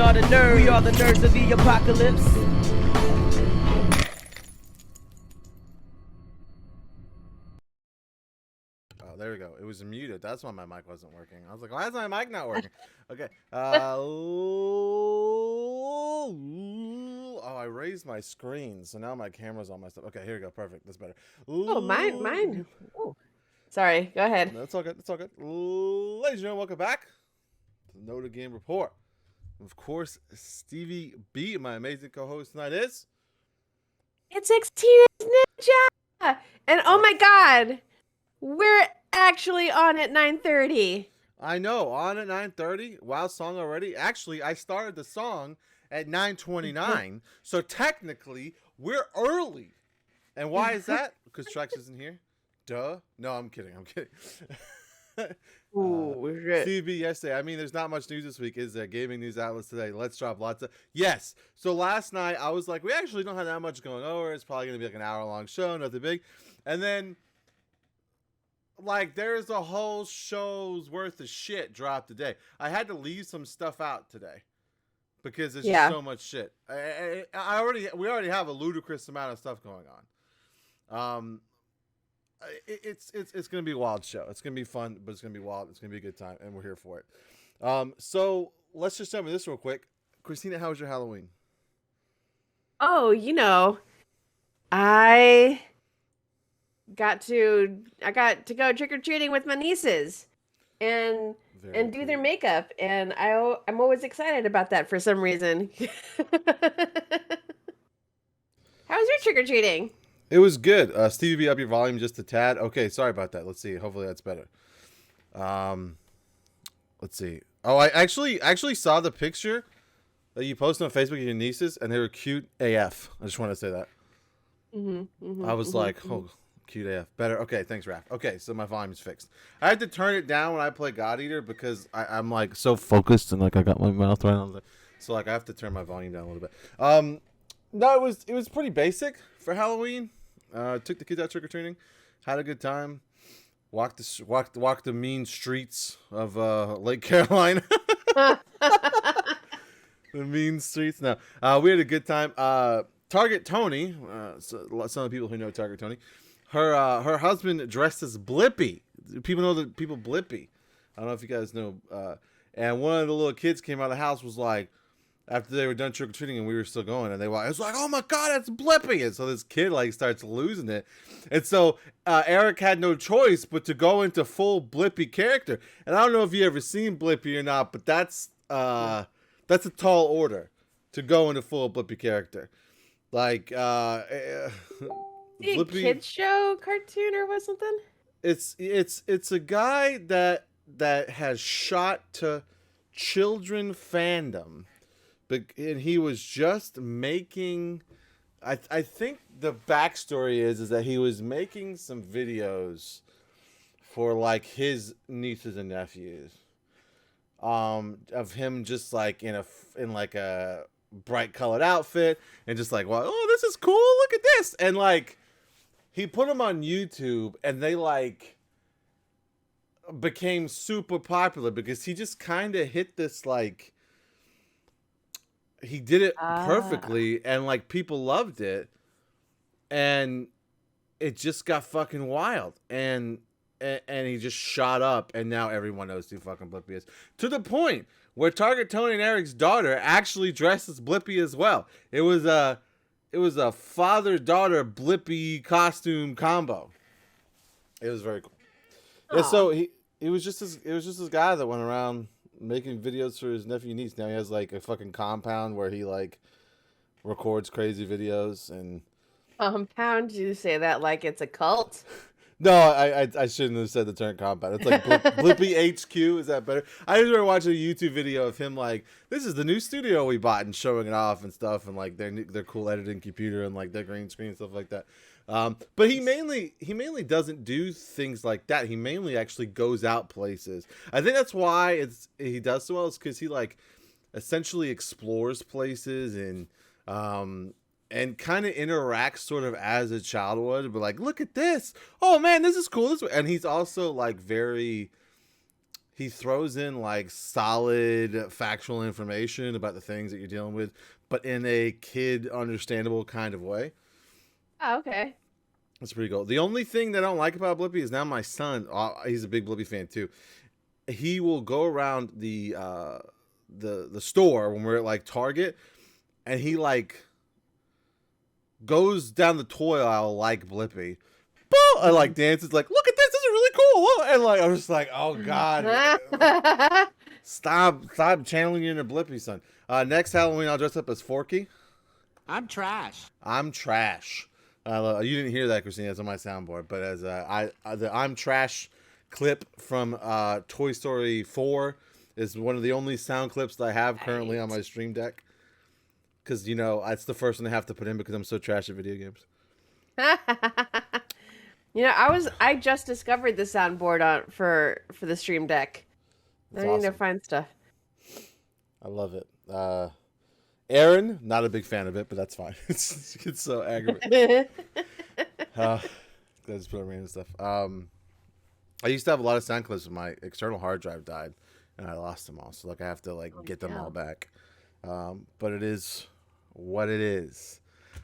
are the nerds. We are the nerds of the apocalypse. Oh, there we go. It was muted. That's why my mic wasn't working. I was like, why is my mic not working? Okay. Oh, I raised my screen, so now my camera's on my stuff. Okay, here we go. Perfect. That's better. Oh, mine. Ooh. Sorry, go ahead. That's all good. That's all good. Ladies and gentlemen, welcome back to the NotA Game Report. Of course, Stevie B, my amazing co-host tonight is... It's Teenage Ninja! And oh my god, we're actually on at 9:30. I know, on at 9:30. Wow, song already. Actually, I started the song at 9:29, so technically, we're early. And why is that? Because Trex isn't here. Duh. No, I'm kidding. Ooh, we're good. CB yesterday. I mean, there's not much news this week, is there? Gaming news outlets today. Let's drop lots of... Yes. So last night, I was like, we actually don't have that much going over. It's probably going to be like an hour-long show, nothing big. And then, like, there's a whole show's worth of shit dropped today. I had to leave some stuff out today because there's just so much shit. We already have a ludicrous amount of stuff going on. It's gonna be a wild show. It's gonna be fun, but it's gonna be wild. It's gonna be a good time, and we're here for it. So let's just jump into this real quick. Christina, how was your Halloween? Oh, I got to go trick or treating with my nieces, and do their makeup, and I'm always excited about that for some reason. How was your trick or treating? It was good. Stevie B, up your volume just a tad. Okay, sorry about that. Let's see. Hopefully that's better. Let's see. Oh, I actually saw the picture that you posted on Facebook of your nieces, and they were cute AF. I just want to say that. I was like, oh, cute AF. Better. Okay, thanks, Raph. Okay, so my volume's fixed. I had to turn it down when I play God Eater because I'm like so focused and like I got my mouth right on the... So like I have to turn my volume down a little bit. No, it was pretty basic for Halloween. Took the kids out trick-or-treating, had a good time, walked the mean streets of Lake Carolina. The mean streets. No, we had a good time. Target Tony, so some of the people who know Target Tony, her husband dressed as Blippi. People know that people Blippi. I don't know if you guys know. And one of the little kids came out of the house, was like, after they were done trick-or-treating and we were still going, and it was like, oh my god, that's Blippi. And so this kid like starts losing it. And so Eric had no choice but to go into full Blippi character. And I don't know if you ever seen Blippi or not, but that's a tall order to go into full Blippi character. Like Blippi, kids show cartoon or what, something? It's a guy that has shot to children fandom. And he was just making, I think the backstory is that he was making some videos for like his nieces and nephews, of him just like in like a bright colored outfit and just like, well, oh, this is cool, look at this, and like he put them on YouTube and they like became super popular because he just kind of hit this like. He did it perfectly, and like people loved it, and it just got fucking wild, and he just shot up, and now everyone knows who fucking Blippi is, to the point where Target Tony and Eric's daughter actually dressed as Blippi as well. It was a father-daughter Blippi costume combo. It was very cool. Yeah, so it was just this guy that went around making videos for his nephew and niece. Now he has like a fucking compound where he like records crazy videos. And compound? You say that like it's a cult? No, I shouldn't have said the term compound. It's like Blippi HQ. Is that better? I just remember watching a YouTube video of him like, this is the new studio we bought, and showing it off and stuff, and like their cool editing computer and like their green screen and stuff like that. But he mainly doesn't do things like that. He mainly actually goes out places. I think that's why he does so well, is because he like essentially explores places and kind of interacts sort of as a child would, but like, look at this. Oh man, this is cool. And he's also like he throws in like solid factual information about the things that you're dealing with, but in a kid understandable kind of way. Oh, okay. That's pretty cool. The only thing that I don't like about Blippi is now my son, he's a big Blippi fan too. He will go around the store when we're at like Target, and he like goes down the toy aisle like Blippi. And like dances like, look at this is really cool. And like I'm just like, oh god. Stop channeling your inner Blippi, son. Next Halloween I'll dress up as Forky. I'm trash. I'm trash. You didn't hear that, Christina. It's on my soundboard. But as the I'm trash clip from Toy Story 4 is one of the only sound clips that I have currently on my Stream Deck. Because, you know, it's the first one I have to put in because I'm so trash at video games. You know, I just discovered the soundboard for the Stream Deck. That's I need to awesome. find stuff. I love it. Aaron, not a big fan of it, but that's fine. It's so aggravating. I just put on random stuff. I used to have a lot of sound clips when my external hard drive died, and I lost them all. So like I have to like get them all back. But it is what it is.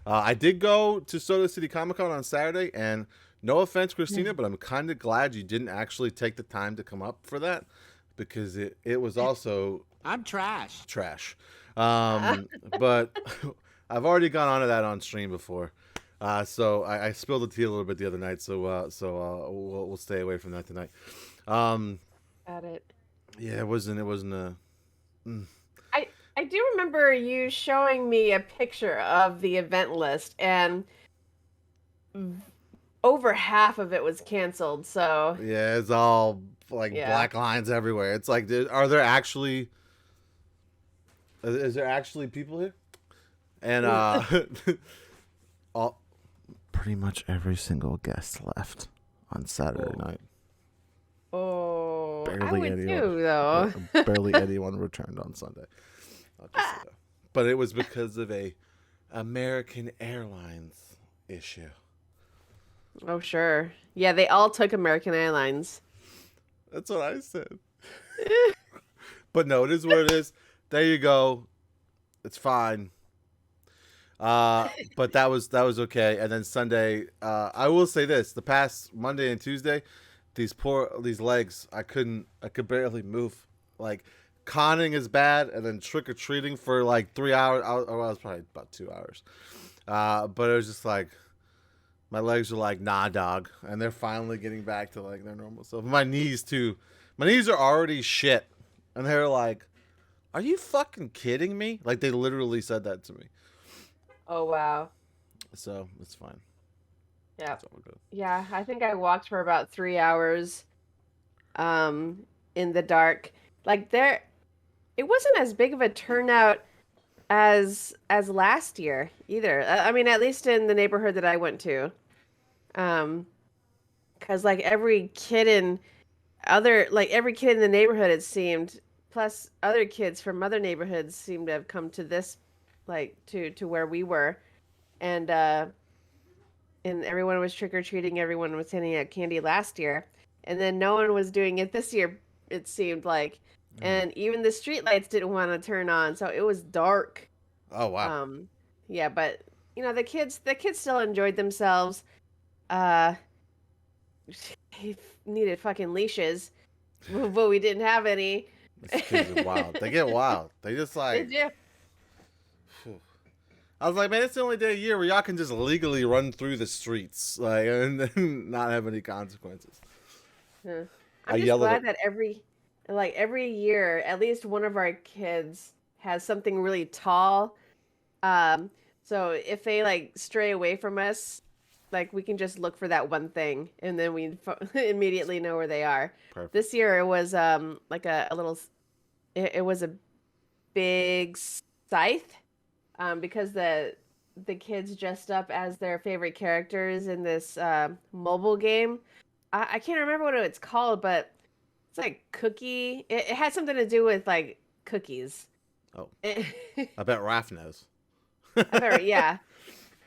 I did go to Soda City Comic Con on Saturday, and no offense, Christina, but I'm kind of glad you didn't actually take the time to come up for that, because it was also I'm trash. But I've already gone on to that on stream before. So I spilled the tea a little bit the other night, so we'll stay away from that tonight. Got it. Yeah, it wasn't a. I do remember you showing me a picture of the event list, and over half of it was canceled. So Yeah, it's all like black lines everywhere. It's like, are there actually? Is there actually people here? And pretty much every single guest left on Saturday night. Oh, I Barely would anyone. too, though. Barely anyone returned on Sunday. I'll just say that. But it was because of a American Airlines issue. Oh, sure. Yeah, they all took American Airlines. That's what I said. But no, it is what it is. There you go. It's fine. But that was okay. And then Sunday, I will say this: the past Monday and Tuesday, these legs, I could barely move. Like, conning is bad, and then trick or treating for like 3 hours. I was probably about 2 hours. But it was just like my legs are like, nah, dog, and they're finally getting back to like their normal self. My knees too. My knees are already shit, and they're like, "Are you fucking kidding me?" Like they literally said that to me. Oh, wow. So it's fine. Yeah. It's all good. Yeah, I think I walked for about 3 hours in the dark. Like it wasn't as big of a turnout as last year either. I mean, at least in the neighborhood that I went to. 'Cause like every kid in the neighborhood, it seemed, plus other kids from other neighborhoods seemed to have come to this, like to where we were. And everyone was trick-or-treating, everyone was handing out candy last year, and then no one was doing it this year, it seemed like. And even the street lights didn't want to turn on, so it was dark. Oh wow. Yeah, but you know, the kids still enjoyed themselves. They needed fucking leashes, but we didn't have any. These kids are wild. They get wild. They just They like. do. I was like, man, it's the only day of year where y'all can just legally run through the streets, like, and then not have any consequences. Yeah. I I'm just yell at glad that every year, at least one of our kids has something really tall. So if they like stray away from us, like we can just look for that one thing, and then we immediately know where they are. Perfect. This year it was like a little, it was a big scythe, because the kids dressed up as their favorite characters in this mobile game. I can't remember what it's called, but it's like cookie. It had something to do with like cookies. Oh, I bet Raph knows. I bet, yeah.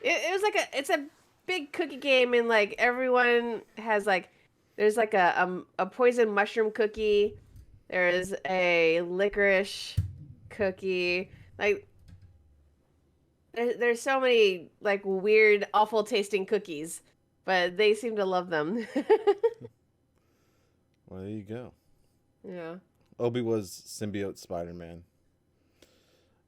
It was like it's a big cookie game, and like everyone has like, there's like a poison mushroom cookie, There is a licorice cookie. Like, there's so many like weird, awful tasting cookies, but they seem to love them. Well, there you go. Yeah. Obi was symbiote Spider-Man,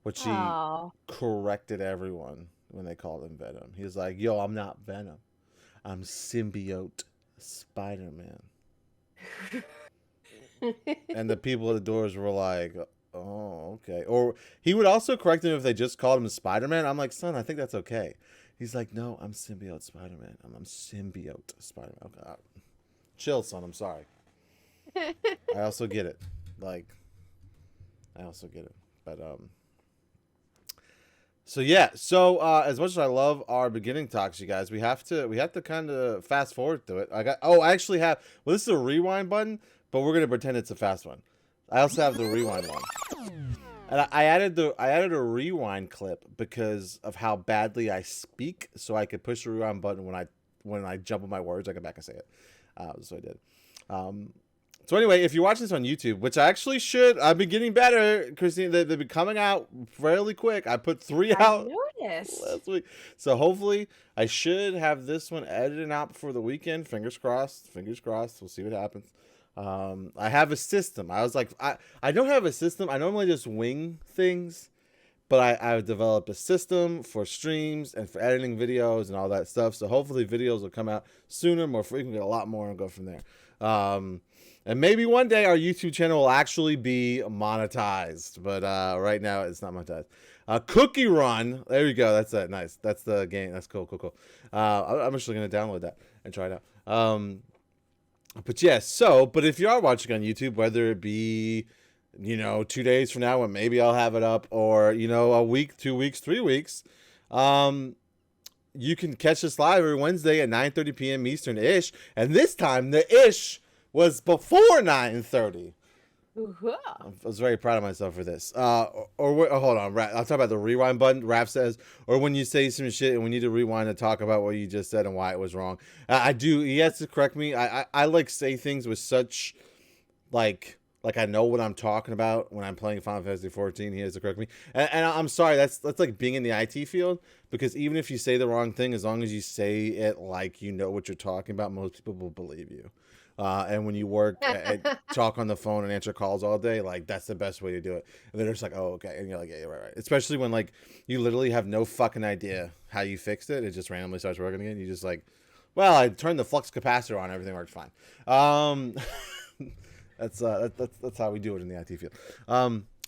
which he Oh. corrected everyone when they called him Venom. He was like, "Yo, I'm not Venom. I'm symbiote Spider-Man." And the people at the doors were like, "Oh, okay." Or he would also correct them if they just called him Spider-Man. I'm like, "Son, I think that's okay." He's like, "No, I'm symbiote Spider-Man. I'm symbiote Spider-Man." Okay, chill, son. I'm sorry. I also get it. Like, I also get it. But so yeah. So as much as I love our beginning talks, you guys, we have to kind of fast forward through it. I actually have. Well, this is a rewind button, but we're gonna pretend it's a fast one. I also have the rewind one, and I added a rewind clip because of how badly I speak, so I could push the rewind button when I jump on my words, I go back and say it. So I did. So anyway, if you're watching this on YouTube, which I actually should, I've been getting better, Christine. They've been coming out fairly quick. I put 3 out Noticed. last week, so hopefully I should have this one edited out before the weekend. Fingers crossed. Fingers crossed. We'll see what happens. I have a system. I was like, I don't have a system. I normally just wing things, but I've developed a system for streams and for editing videos and all that stuff. So hopefully videos will come out sooner, more frequently, a lot more, and go from there. And maybe one day our YouTube channel will actually be monetized, but right now it's not monetized. Cookie Run, there you go. That's it. Nice. That's the game. That's cool. I'm actually gonna download that and try it out. But yes. But if you are watching on YouTube, whether it be 2 days from now when maybe I'll have it up, or a week, 2 weeks, 3 weeks, you can catch us live every Wednesday at 9:30 p.m. Eastern ish, and this time the ish was before 9:30. I was very proud of myself for this. Hold on, I'll talk about the rewind button. Raph says, or when you say some shit and we need to rewind and talk about what you just said and why it was wrong. I do. He has to correct me. I like say things with such like I know what I'm talking about when I'm playing Final Fantasy 14. He has to correct me, and I'm sorry. That's like being in the IT field, because even if you say the wrong thing, as long as you say it like you know what you're talking about, most people will believe you. And when you work and talk on the phone and answer calls all day, like that's the best way to do it. And they're just like, oh, okay. And you're like, yeah, right. Especially when like you literally have no fucking idea how you fixed it. It just randomly starts working again. You just like, well, I turned the flux capacitor on. Everything worked fine. That's how we do it in the IT field.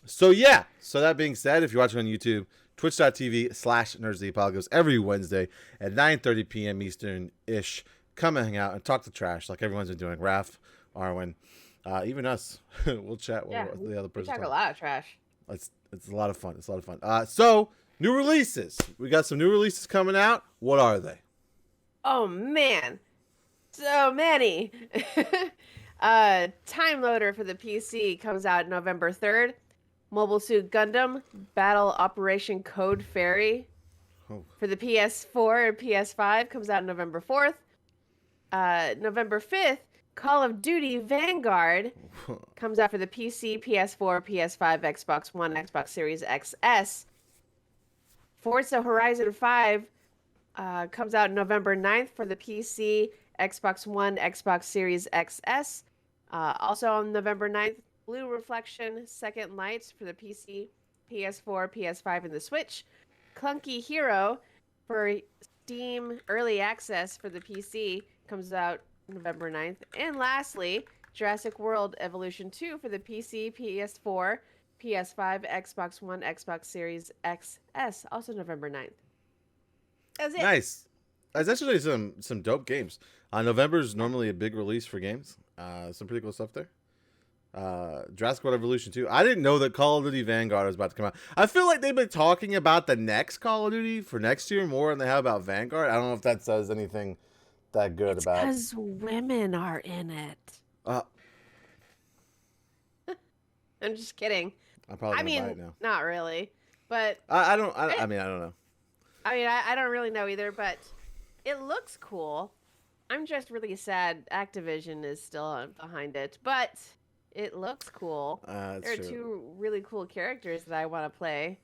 So yeah. So that being said, if you're watching on YouTube, twitch.tv/NerdsThePod goes every Wednesday at 9:30 p.m. Eastern ish. Come and hang out and talk to trash like everyone's been doing. Raph, Arwen, even us. We'll chat with the other person. We talk a lot of trash. It's a lot of fun. It's a lot of fun. So new releases. We got some new releases coming out. What are they? Oh man, so many. Time Loader for the PC comes out November 3rd. Mobile Suit Gundam Battle Operation Code Fairy for the PS4 and PS5 comes out November 4th. November 5th, Call of Duty Vanguard comes out for the PC, PS4, PS5, Xbox One, Xbox Series XS. Forza Horizon 5 comes out November 9th for the PC, Xbox One, Xbox Series XS. Also on November 9th, Blue Reflection Second Lights for the PC, PS4, PS5, and the Switch. Clunky Hero for Steam Early Access for the PC comes out November 9th. And lastly, Jurassic World Evolution 2 for the PC, PS4, PS5, Xbox One, Xbox Series XS, also November 9th. That's it. Nice. That's actually some dope games. November is normally a big release for games. Some pretty cool stuff there. Jurassic World Evolution 2. I didn't know that Call of Duty Vanguard was about to come out. I feel like they've been talking about the next Call of Duty for next year more than they have about Vanguard. I don't know if that says anything that good about. Because women are in it. I'm just kidding. I'm probably gonna buy it now. Not really, but I don't know. I mean, I don't really know either, but it looks cool. I'm just really sad Activision is still behind it, but It looks cool. That's There are true. two really cool characters that I want to play,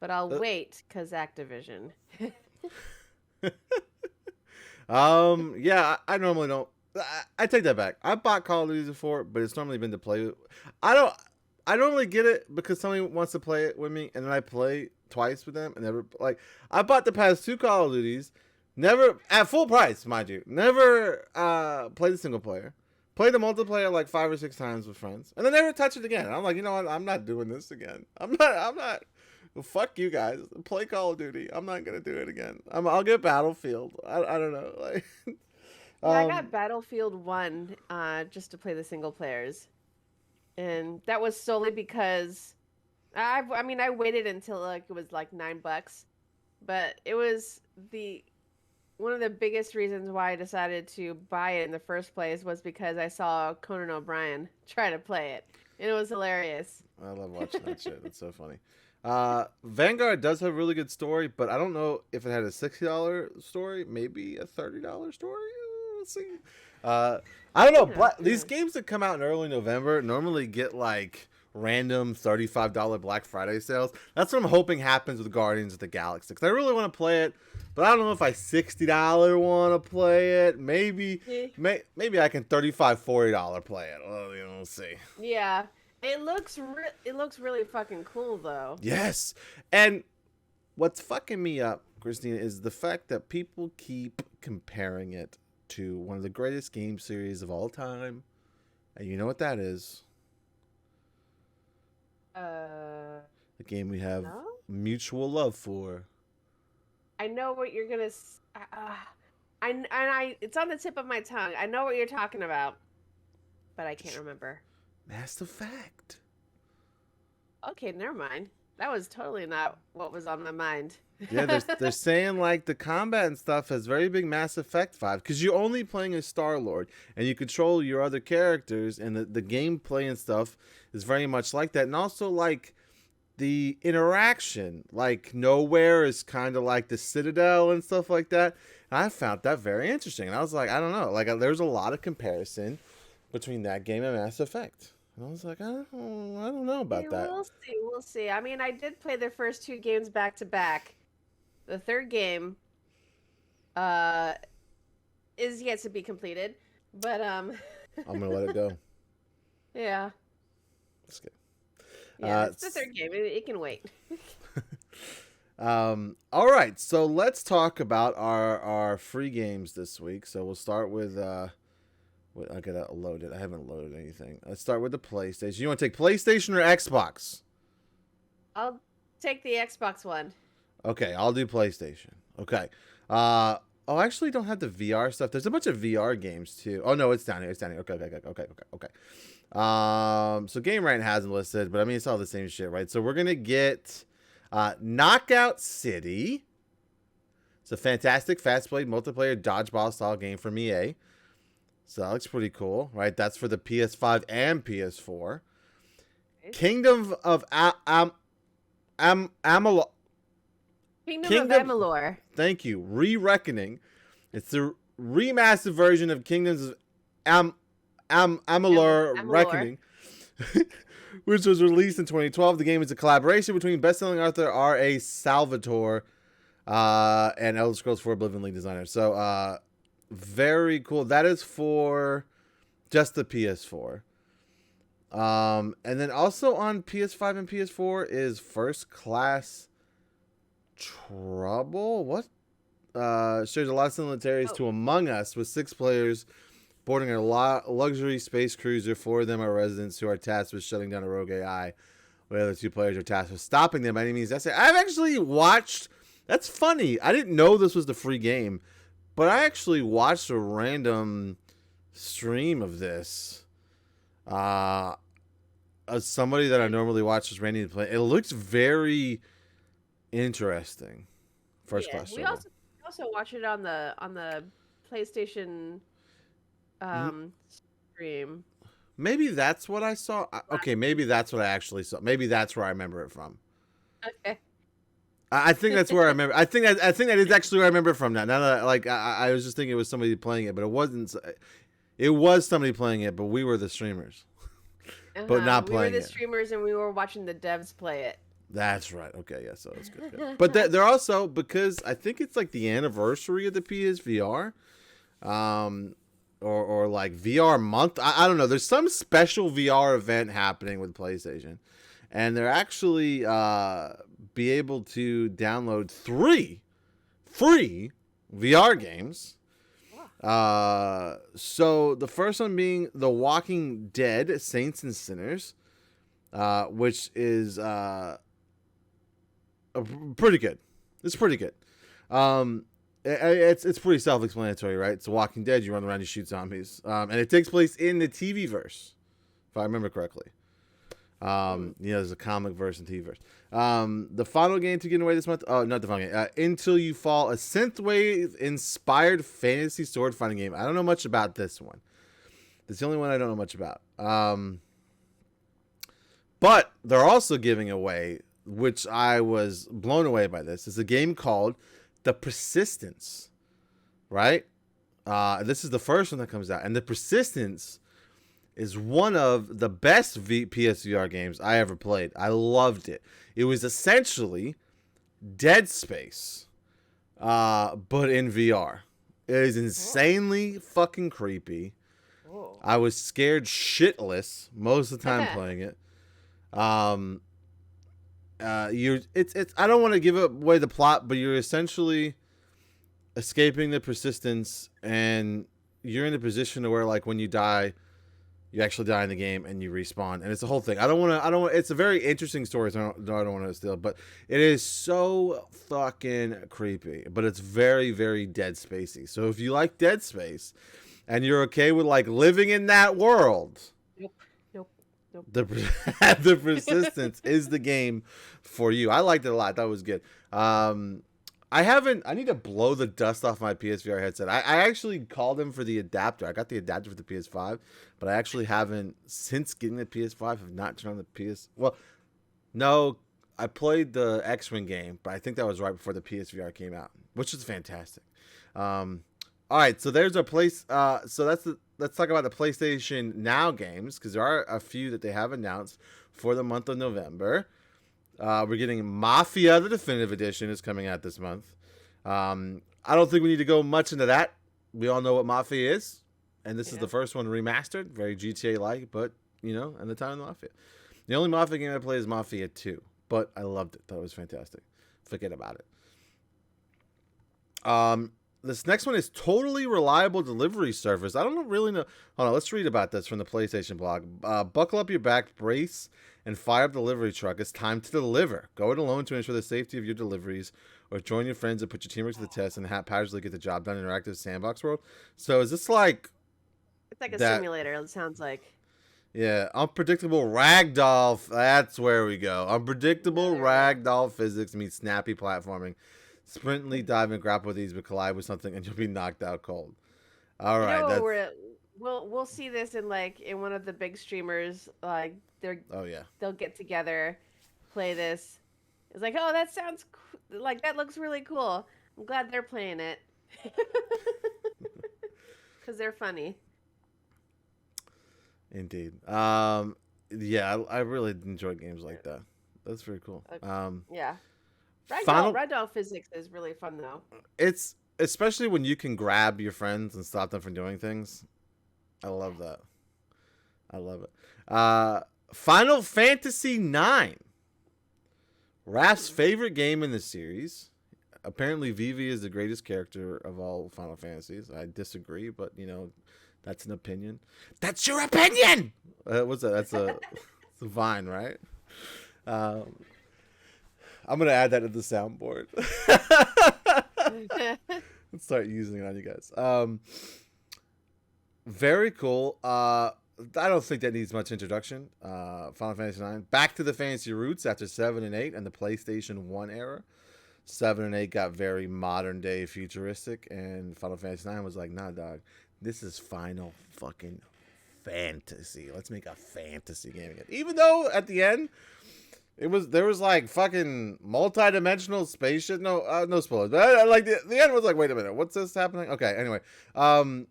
but I'll wait because Activision. Yeah, I normally don't. I take that back. I bought Call of Duty before, but it's normally been to play. I normally get it because somebody wants to play it with me, and then I play twice with them, and never like. I bought the past 2 Call of Duties, never at full price, mind you. Never played the single player. Played the multiplayer like 5 or 6 times with friends, and then never touch it again. I'm like, you know what? I'm not doing this again. I'm not. Well, fuck you guys. Play Call of Duty. I'm not gonna do it again. I'll get Battlefield. I don't know. Like, Yeah, I got Battlefield 1 just to play the single players. And that was solely because I mean I waited until like it was like $9, but it was one of the biggest reasons why I decided to buy it in the first place was because I saw Conan O'Brien try to play it. And it was hilarious. I love watching that shit. It's so funny. Vanguard does have a really good story, but I don't know if it had a $60 story, maybe a $30 story. Let's see. I don't know. Yeah, These games that come out in early November normally get like random $35 Black Friday sales. That's what I'm hoping happens with Guardians of the Galaxy. Because I really want to play it, but I don't know if I $60 want to play it. Maybe I can $35-$40 play it. Well, we'll see. Yeah. It looks really fucking cool though. Yes. And what's fucking me up, Christina, is the fact that people keep comparing it to one of the greatest game series of all time. And you know what that is? The game we have No? mutual love for. I know what you're gonna. It's on the tip of my tongue. I know what you're talking about, but I can't remember. Mass Effect. Okay, never mind. That was totally not what was on my mind. Yeah, they're saying like the combat and stuff has very big Mass Effect vibe because you're only playing as Star-Lord and you control your other characters, and the gameplay and stuff is very much like that. And also like the interaction, like Nowhere is kind of like the Citadel and stuff like that. And I found that very interesting. And I was like, I don't know, like there's a lot of comparison between that game and Mass Effect. And I was like, I don't know about that. We'll see. I mean, I did play the first 2 games back to back. The third game is yet to be completed, but I'm gonna let it go. yeah. That's good. Yeah, it's the third game. It can wait. All right, so let's talk about our free games this week. So we'll start with I gotta load it. I haven't loaded anything. Let's start with the PlayStation. You want to take PlayStation or Xbox? I'll take the Xbox one. Okay, I'll do PlayStation. Okay. I actually don't have the VR stuff. There's a bunch of VR games too. Oh no, it's down here. Okay. So Game Rant hasn't listed, but I mean it's all the same shit, right? So we're gonna get Knockout City. It's a fantastic, fast-paced multiplayer dodgeball style game from EA. So that looks pretty cool, right? That's for the PS5 and PS4. Okay. Kingdom of Amalur. Kingdom of Amalur. Thank you. Re-Reckoning. It's the remastered version of Kingdoms of Amalur Reckoning, which was released in 2012. The game is a collaboration between best-selling author R.A. Salvatore and Elder Scrolls 4 Oblivion lead designer. So, very cool. That is for just the PS4. And then also on PS5 and PS4 is First Class Trouble. What? Shares a lot of similarities to Among Us, with 6 players boarding a luxury space cruiser. 4 of them are residents who are tasked with shutting down a rogue AI. The other 2 players are tasked with stopping them by any means necessary. I've actually watched. That's funny. I didn't know this was the free game, but I actually watched a random stream of this. As somebody that I normally watch is randomly play. It looks very interesting. First Class We Trouble. also watch it on the PlayStation stream. Maybe that's what I saw. Okay, maybe that's what I actually saw. Maybe that's where I remember it from. Okay. I think that's where I remember. I think that is actually where I remember it from now. Now that I was just thinking it was somebody playing it, but it wasn't. It was somebody playing it, but we were the streamers. but not we were playing the it. streamers and we were watching the devs play it. That's right. Okay, yeah, so it's good. Good. But they're also, because I think it's like the anniversary of the PSVR, or like VR month. I don't know. There's some special VR event happening with PlayStation, and they're actually be able to download 3 free VR games. So the first one being The Walking Dead: Saints and Sinners, which is pretty good. It's pretty good. It's pretty self-explanatory, right? It's The Walking Dead. You run around, you shoot zombies, and it takes place in the TV verse, if I remember correctly. There's a comic verse and TV verse. The final game to get away this month. Oh, not the final game. Until You Fall, a synthwave-inspired fantasy sword fighting game. I don't know much about this one. It's the only one I don't know much about. But they're also giving away, which I was blown away by this, is a game called The Persistence, right? This is the first one that comes out, and The Persistence is one of the best PSVR games I ever played. I loved it. It was essentially Dead Space, but in VR. It is insanely fucking creepy. Whoa. I was scared shitless most of the time playing it. I don't want to give away the plot, but you're essentially escaping the Persistence, and you're in a position to where, like, when you die, you actually die in the game and you respawn, and it's a whole thing. It's a very interesting story, so I don't want to steal it, but it is so fucking creepy, but it's very, very Dead Spacey. So if you like Dead Space and you're okay with, like, living in that world, Nope. The Persistence is the game for you. I liked it a lot. That was good. I need to blow the dust off my PSVR headset. I actually called him for the adapter. I got the adapter for the PS5, but I actually haven't, since getting the PS5, have not turned on the PS. Well, no, I played the X-Wing game, but I think that was right before the PSVR came out, which is fantastic. All right, so there's a place. Let's talk about the PlayStation Now games, because there are a few that they have announced for the month of November. We're getting Mafia, the Definitive Edition, is coming out this month. I don't think we need to go much into that. We all know what Mafia is, and this is the first one remastered, very GTA-like, but, in the time of the Mafia. The only Mafia game I played is Mafia 2, but I loved it. Thought it was fantastic. Forget about it. This next one is Totally Reliable Delivery Service. I don't really know. Hold on, let's read about this from the PlayStation blog. Buckle up your back, brace, and fire up the delivery truck. It's time to deliver. Go it alone to ensure the safety of your deliveries, or join your friends and put your teamwork to the test and haphazardly get the job done in an interactive sandbox world. So is this like... It's like a simulator, it sounds like. Yeah, unpredictable ragdoll. That's where we go. Unpredictable ragdoll physics meets snappy platforming. Sprintly dive and grapple with these, but collide with something and you'll be knocked out cold. All right, we'll see this in one of the big streamers. Like they'll get together, play this. It's like, oh, that sounds that looks really cool. I'm glad they're playing it because they're funny. Indeed. I really enjoy games like that. That's very cool. Yeah. Ragdoll physics is really fun, though. It's especially when you can grab your friends and stop them from doing things. I love that. I love it. Final Fantasy IX. Raph's favorite game in the series. Apparently, Vivi is the greatest character of all Final Fantasies. I disagree, but, that's an opinion. That's your opinion! What's that? That's a Vine, right? I'm going to add that to the soundboard. Let's start using it on you guys. Very cool. I don't think that needs much introduction. Final Fantasy IX. Back to the fantasy roots after 7 and 8 and the PlayStation 1 era. 7 and 8 got very modern day futuristic, and Final Fantasy IX was like, nah, dog. This is Final fucking Fantasy. Let's make a fantasy game again. Even though at the end... There was like fucking multi-dimensional spaceship. No spoilers. But the end was like, wait a minute, what's this happening? Okay, anyway. And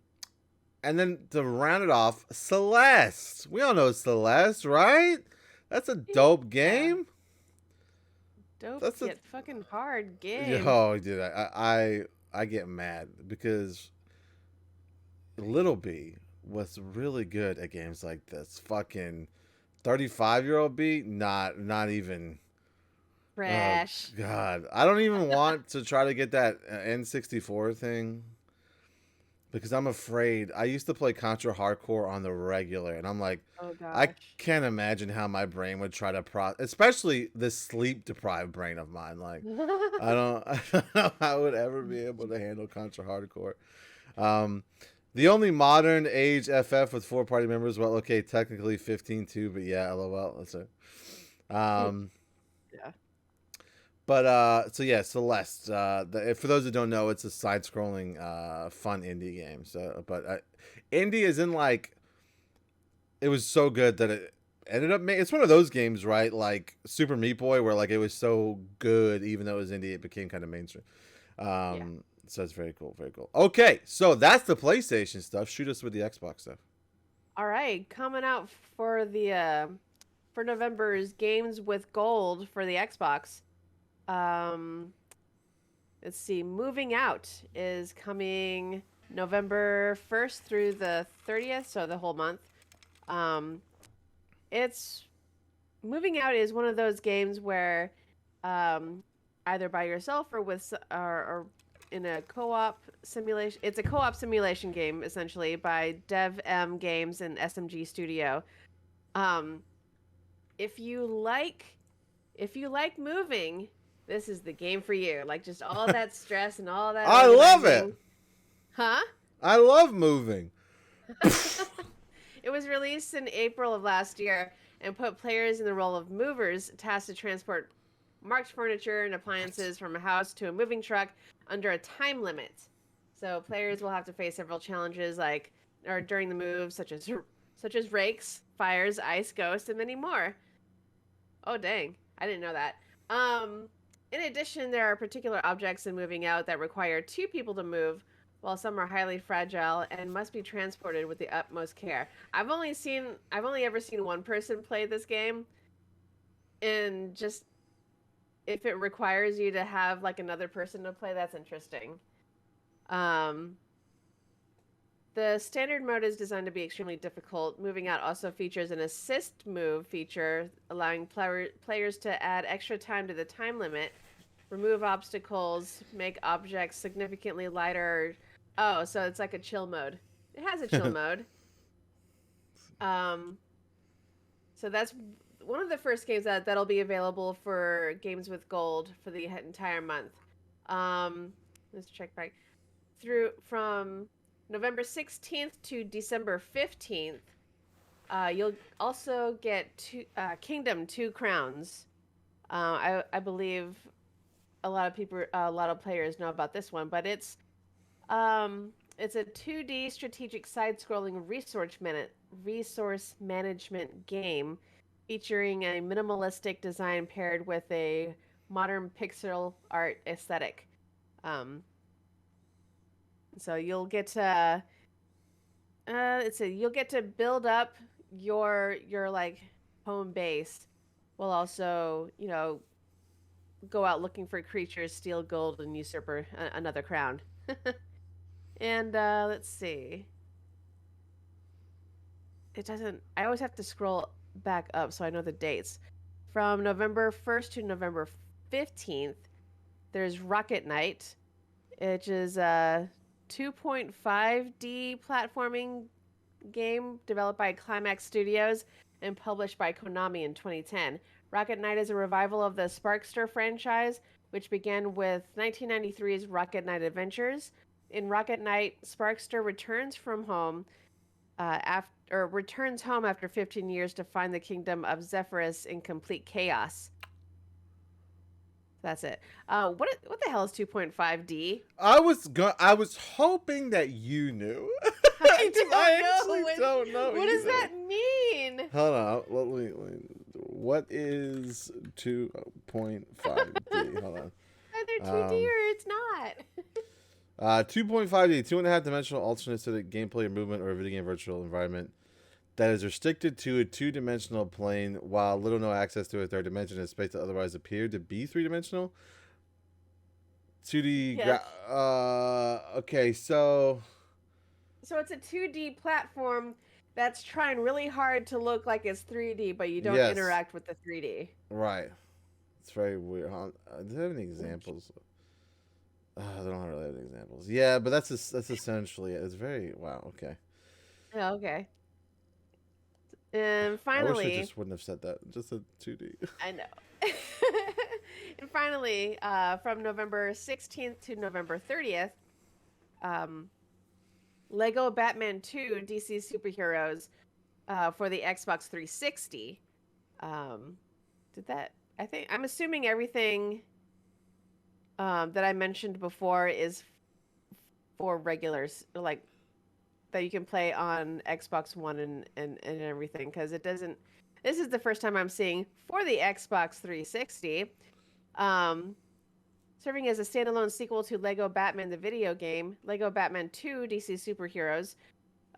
And then to round it off, Celeste. We all know Celeste, right? That's a dope game. Dope That's yet fucking hard game. Oh, dude, I get mad because Little B was really good at games like this. Fucking 35-year-old B, not even. Trash. Oh, God, I don't even want to try to get that N64 thing because I'm afraid. I used to play Contra Hardcore on the regular, and I'm like, Oh gosh. I can't imagine how my brain would try to especially this sleep-deprived brain of mine. Like, I don't know how I would ever be able to handle Contra Hardcore. The only modern age FF with 4 party members, well, okay, technically 15 too, but yeah, LOL. That's it. Yeah. But so yeah, Celeste. For those who don't know, it's a side-scrolling, fun indie game. So, but indie is in like, it was so good that it ended up. It's one of those games, right? Like Super Meat Boy, where like it was so good, even though it was indie, it became kind of mainstream. So it's very cool, very cool. Okay, so that's the PlayStation stuff. Shoot us with the Xbox stuff. All right, coming out for the for November's games with gold for the Xbox. Let's see. Moving Out is coming November 1st through the 30th, so the whole month. It's Moving Out is one of those games where either by yourself or with or in a co-op simulation. It's a co-op simulation game essentially by Dev M Games and SMG Studio. If you like moving, this is the game for you. Like just all that stress and all that. I love organizing. it. Huh? I love moving. It was released in April of last year and put players in the role of movers tasked to transport marked furniture and appliances from a house to a moving truck under a time limit. So players will have to face several challenges during the move, such as rakes, fires, ice, ghosts, and many more. Oh dang, I didn't know that. In addition, there are particular objects in Moving Out that require 2 people to move, while some are highly fragile and must be transported with the utmost care. I've only ever seen one person play this game, and just if it requires you to have like another person to play, that's interesting. The standard mode is designed to be extremely difficult. Moving Out also features an assist move feature, allowing players to add extra time to the time limit, remove obstacles, make objects significantly lighter. Oh, so it's like a chill mode. It has a chill mode. So that's one of the first games that'll be available for Games with Gold for the entire month. Let's check back. From November 16th to December 15th, you'll also get Kingdom 2 Crowns. I believe a lot of players know about this one, but it's a 2D strategic side-scrolling resource management game featuring a minimalistic design paired with a modern pixel art aesthetic. So you'll get to you'll get to build up your like home base while also, go out looking for creatures, steal gold, and usurp another crown. And let's see. I always have to scroll back up so I know the dates. From November 1st to November 15th, there's Rocket Knight, which is a 2.5D platforming game developed by Climax Studios and published by Konami in 2010. Rocket Knight is a revival of the Sparkster franchise, which began with 1993's Rocket Knight Adventures. In Rocket Knight, Sparkster returns home after 15 years to find the kingdom of Zephyrus in complete chaos. That's it. What the hell is 2.5D? I was hoping that you knew. I don't know. What does that mean? Hold on. What is 2.5D? Hold on. Either 2D or it's 2.5D, 2.5 dimensional alternate to the gameplay or movement or a video game virtual environment that is restricted to a 2-dimensional plane while little no access to a third dimension in space that otherwise appeared to be 3-dimensional. 2D. Yes. Okay, so it's a 2D platform that's trying really hard to look like it's 3D, but you don't Yes. interact with the 3D. right, it's very weird. Do they have any examples? They don't really have any examples. Yeah, but that's essentially it. It's very wow. Okay. Oh, okay. And I wish finally, I just wouldn't have said that. Just a 2D. I know. And finally, from November 16th to November 30th, Lego Batman 2 DC Superheroes for the Xbox 360. I'm assuming everything that I mentioned before is for regulars, like that you can play on Xbox One and everything, because it doesn't. This is the first time I'm seeing for the Xbox 360. Serving as a standalone sequel to Lego Batman the video game, Lego Batman 2 DC Superheroes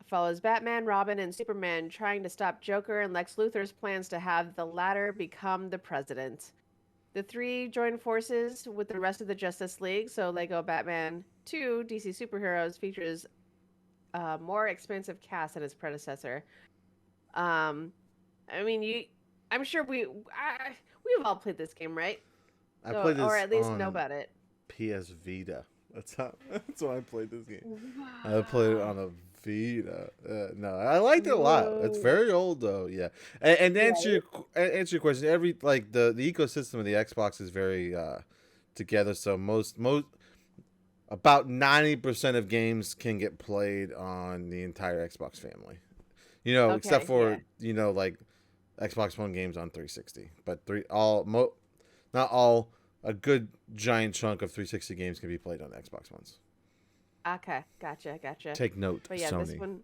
follows Batman, Robin, and Superman trying to stop Joker and Lex Luthor's plans to have the latter become the president. The three join forces with the rest of the Justice League, so Lego Batman 2 DC Superheroes features a more expansive cast than its predecessor. I'm sure we've all played this game, right? I played this or at least on know about it. PS Vita. That's when I played this game. Wow. I played it on a Vita. No, I liked it a lot. It's very old though. Yeah, and to answer your question, every the ecosystem of the Xbox is very together. So most about 90% of games can get played on the entire Xbox family. Except for Xbox One games on 360, but not all. A good giant chunk of 360 games can be played on Xbox Ones. Okay, gotcha. Take note, but yeah, Sony. This one,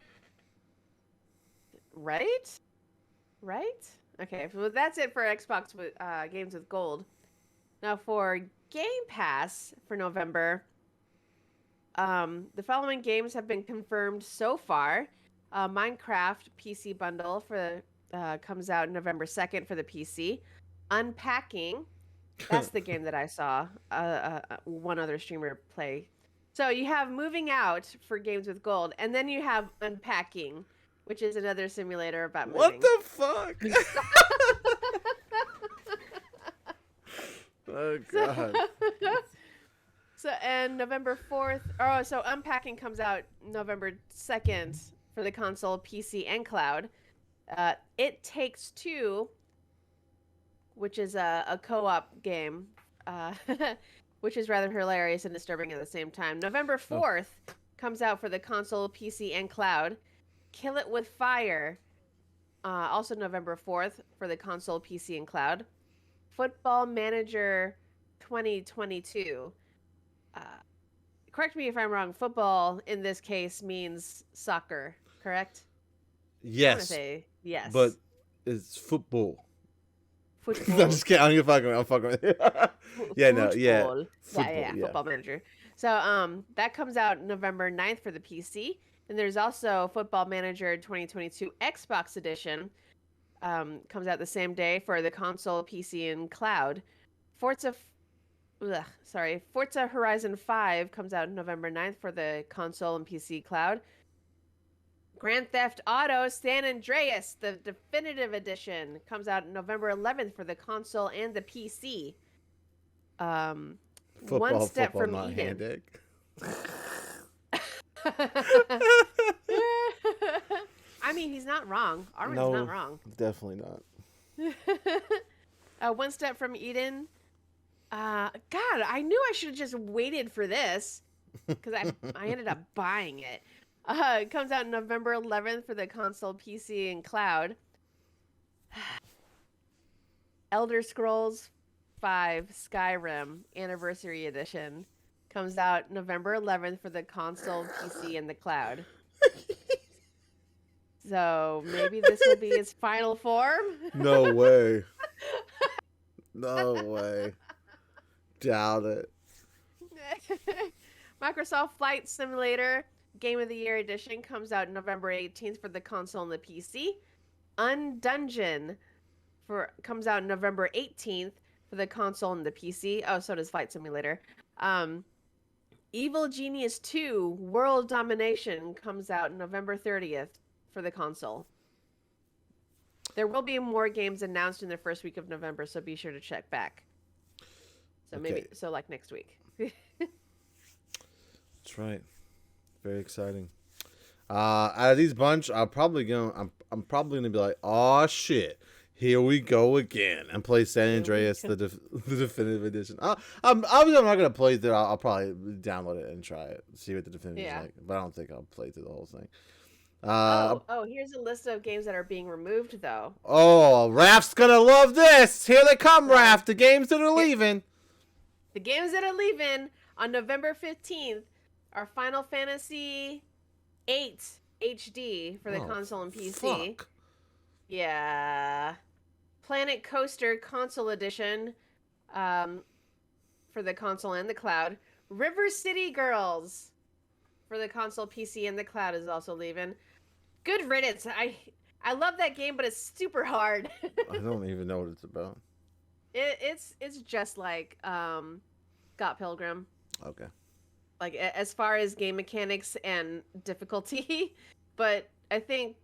right? Okay, well that's it for Xbox with games with gold. Now for Game Pass for November, the following games have been confirmed so far. Minecraft PC bundle comes out November 2nd for the PC. Unpacking. That's the game that I saw one other streamer play. So you have Moving Out for games with gold, and then you have Unpacking, which is another simulator about moving. What the fuck? Oh god. And November 4th. So Unpacking comes out November 2nd for the console, PC, and cloud. It Takes Two, which is a co-op game, which is rather hilarious and disturbing at the same time. November 4th comes out for the console, PC, and cloud. Kill It With Fire, also November 4th for the console, PC, and cloud. Football Manager 2022. Correct me if I'm wrong. Football in this case means soccer, correct? Yes. I want to say yes. But it's football. Football. No, I'm just kidding. I'm fucking with you. Yeah, no, yeah. Football, Football Manager. So that comes out November 9th for the PC. And there's also Football Manager 2022 Xbox Edition. Comes out the same day for the console, PC, and cloud. Forza Horizon 5 comes out November 9th for the console and PC cloud. Grand Theft Auto San Andreas, the definitive edition, comes out November 11th for the console and the PC. One Step from Eden. I mean, he's not wrong. Armin's not wrong. Definitely not. One Step from Eden. God, I knew I should have just waited for this because I ended up buying it. It comes out November 11th for the console, PC, and cloud. Elder Scrolls 5 Skyrim Anniversary Edition comes out November 11th for the console, PC, and the cloud. So maybe this will be its final form? No way. No way. Doubt it. Microsoft Flight Simulator Game of the Year Edition comes out November 18th for the console and the PC. Undungeon comes out November 18th for the console and the PC. Oh, so does Flight Simulator. Evil Genius 2 World Domination comes out November 30th for the console. There will be more games announced in the first week of November, so be sure to check back. So maybe like next week. That's right. Very exciting. Out of these bunch, I'm probably gonna be like, oh shit, here we go again, and play San Andreas the definitive edition. I'm not gonna play it. I'll probably download it and try it, see what the definitive is like. But I don't think I'll play through the whole thing. Here's a list of games that are being removed though. Oh, Raph's gonna love this. Here they come, Raph. The games that are leaving. The games that are leaving on November 15th are Final Fantasy VIII HD for the console and PC. Fuck. Yeah. Planet Coaster Console Edition for the console and the cloud. River City Girls for the console, PC, and the cloud is also leaving. Good riddance. I love that game, but it's super hard. I don't even know what it's about. It's just like Scott Pilgrim. Okay. Like as far as game mechanics and difficulty, but I think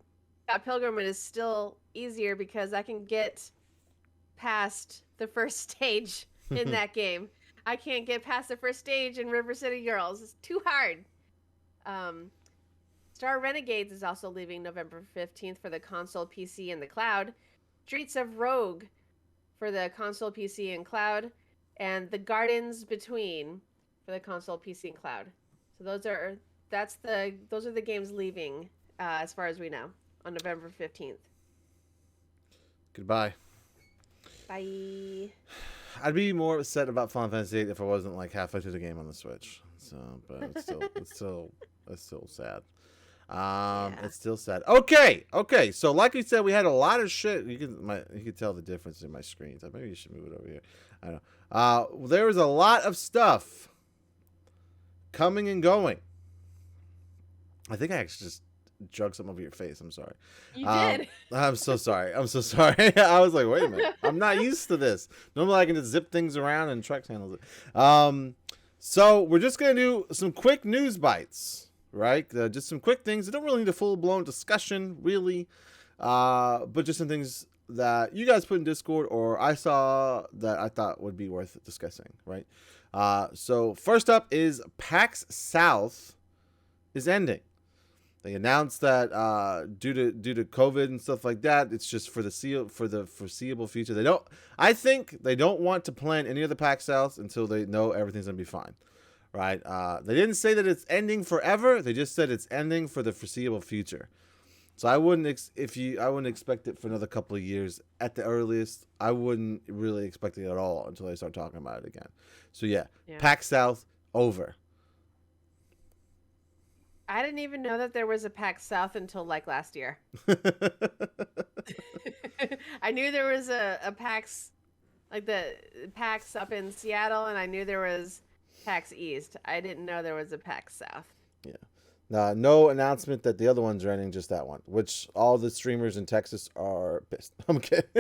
Scott Pilgrim is still easier because I can get past the first stage in that game. I can't get past the first stage in River City Girls. It's too hard. Star Renegades is also leaving November 15th for the console, PC, and the cloud. Streets of Rogue for the console, PC, and cloud. And The Gardens Between for the console, PC, and cloud. So those are the games leaving as far as we know on November 15th. Goodbye. Bye. I'd be more upset about Final Fantasy VIII if I wasn't like halfway through the game on the Switch. So, but it's still sad. It's still sad. Okay. So, like we said, we had a lot of shit. You can tell the difference in my screens. Maybe you should move it over here. I don't know. There was a lot of stuff coming and going. I think I actually just drug something over your face. I'm sorry. You did. I'm so sorry. I was like, wait a minute. I'm not used to this. Normally I can just zip things around and Trex handles it. So we're just going to do some quick news bites, right? Just some quick things. They don't really need a full-blown discussion, really. But just some things that you guys put in Discord or I saw that I thought would be worth discussing, right? So first up is PAX South is ending. They announced that due to COVID and stuff like that, it's just for the foreseeable future. I think they don't want to plan any of the PAX South until they know everything's gonna be fine, right? They didn't say that it's ending forever. They just said it's ending for the foreseeable future. So I wouldn't expect it for another couple of years at the earliest. I wouldn't really expect it at all until they start talking about it again. So yeah. PAX South over. I didn't even know that there was a PAX South until like last year. I knew there was a PAX, like the PAX up in Seattle, and I knew there was PAX East. I didn't know there was a PAX South. Yeah. No announcement that the other ones are ending, just that one, which all the streamers in Texas are pissed. I'm kidding.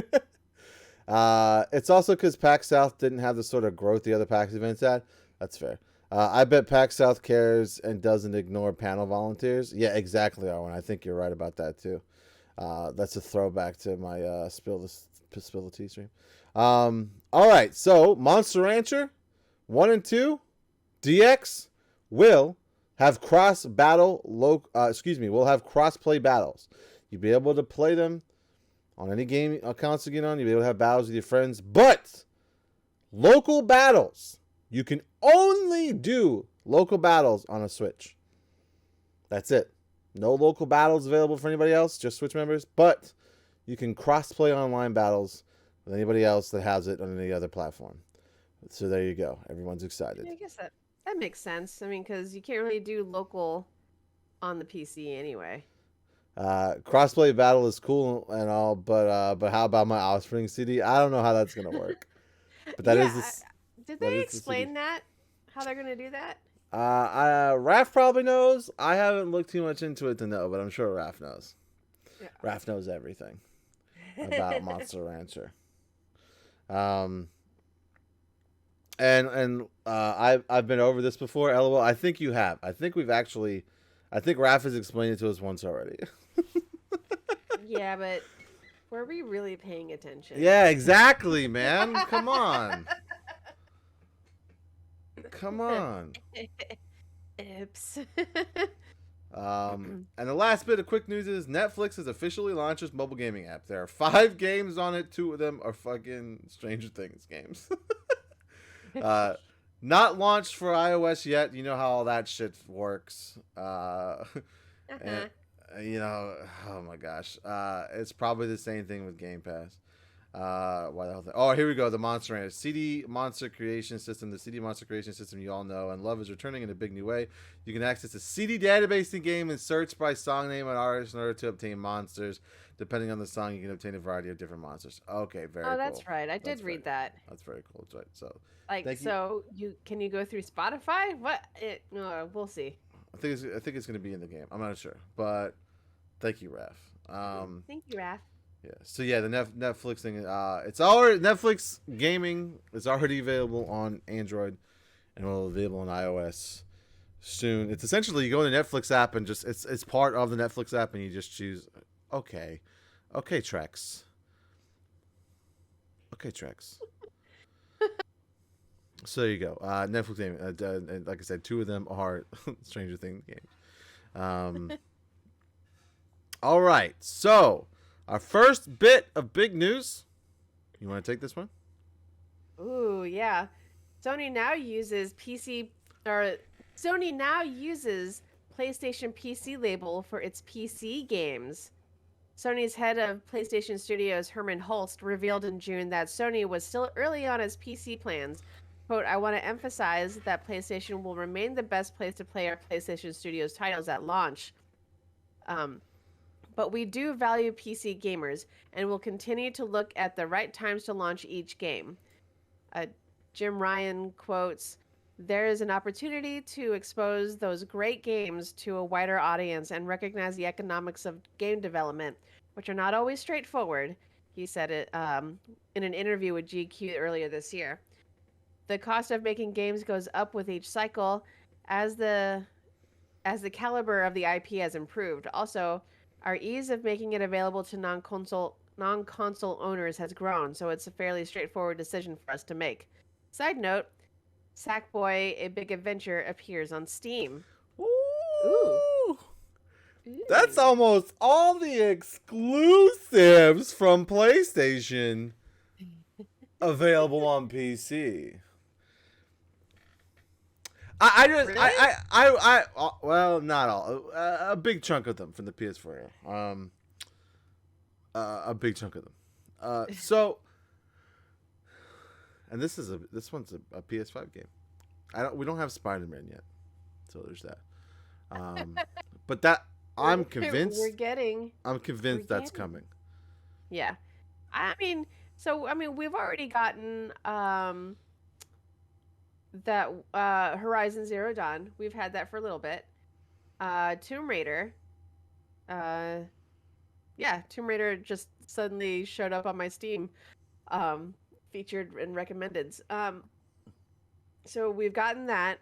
It's also because PAX South didn't have the sort of growth the other PAX events had. That's fair. I bet PAX South cares and doesn't ignore panel volunteers. Yeah, exactly, Arwen. I think you're right about that, too. That's a throwback to my Spill the Tea stream. All right, so Monster Rancher 1 and 2 DX will have cross-play battles. You'll be able to play them on any game accounts you get on. You'll be able to have battles with your friends. But local battles, you can only do local battles on a Switch. That's it. No local battles available for anybody else, just Switch members. But you can cross-play online battles with anybody else that has it on any other platform. So there you go. Everyone's excited. I guess that makes sense. I mean, because you can't really do local on the PC anyway. Crossplay battle is cool and all, but how about my Offspring CD? I don't know how that's gonna work. But that is. Did they explain that? How they're gonna do that? Raph probably knows. I haven't looked too much into it to know, but I'm sure Raph knows. Yeah. Raph knows everything about Monster Rancher. And I've been over this before. LOL. I think you have. I think Raph has explained it to us once already. Yeah, but were we really paying attention? Yeah, exactly, man. Come on. Come on. Oops. And the last bit of quick news is Netflix has officially launched its mobile gaming app. There are 5 games on it. 2 of them are fucking Stranger Things games. Not launched for iOS yet. You know how all that shit works. And, you know, oh my gosh. It's probably the same thing with Game Pass. Why the hell? Oh, here we go. The Monster Rancher CD Monster Creation System. The CD Monster Creation System you all know and love is returning in a big new way. You can access the CD database in game and search by song name and artist in order to obtain monsters. Depending on the song, you can obtain a variety of different monsters. Okay, very cool. Oh, that's right. I did read that. That's very cool. That's right. So, like, so you can you go through Spotify? What? No, we'll see. I think it's going to be in the game. I'm not sure, but thank you, Raph. Thank you, Raph. Yeah. So yeah, the Netflix thing. It's already Netflix gaming is already available on Android, and will be available on iOS soon. It's essentially you go in the Netflix app and just it's part of the Netflix app, and you just choose. Okay, Trex. Okay, Trex. So there you go. Netflix gaming. And like I said, 2 of them are Stranger Things games. All right, so. Our first bit of big news. You want to take this one? Ooh, yeah. Sony now uses PlayStation PC label for its PC games. Sony's head of PlayStation Studios, Herman Hulst, revealed in June that Sony was still early on its PC plans. Quote, I want to emphasize that PlayStation will remain the best place to play our PlayStation Studios titles at launch. But we do value PC gamers and will continue to look at the right times to launch each game. Jim Ryan quotes, there is an opportunity to expose those great games to a wider audience and recognize the economics of game development, which are not always straightforward. He said it in an interview with GQ earlier this year. The cost of making games goes up with each cycle as the caliber of the IP has improved. Also, our ease of making it available to non-console owners has grown, so it's a fairly straightforward decision for us to make. Side note, Sackboy: A Big Adventure appears on Steam. Ooh. That's almost all the exclusives from PlayStation available on PC. Well, not all. A big chunk of them from the PS4. A big chunk of them. So, and this one's a PS5 game. We don't have Spider-Man yet, so there's that. But that I'm convinced. I'm convinced that's coming. Yeah, we've already gotten that Horizon Zero Dawn. We've had that for a little bit. Tomb Raider. Tomb Raider just suddenly showed up on my Steam, featured and recommended. So we've gotten that.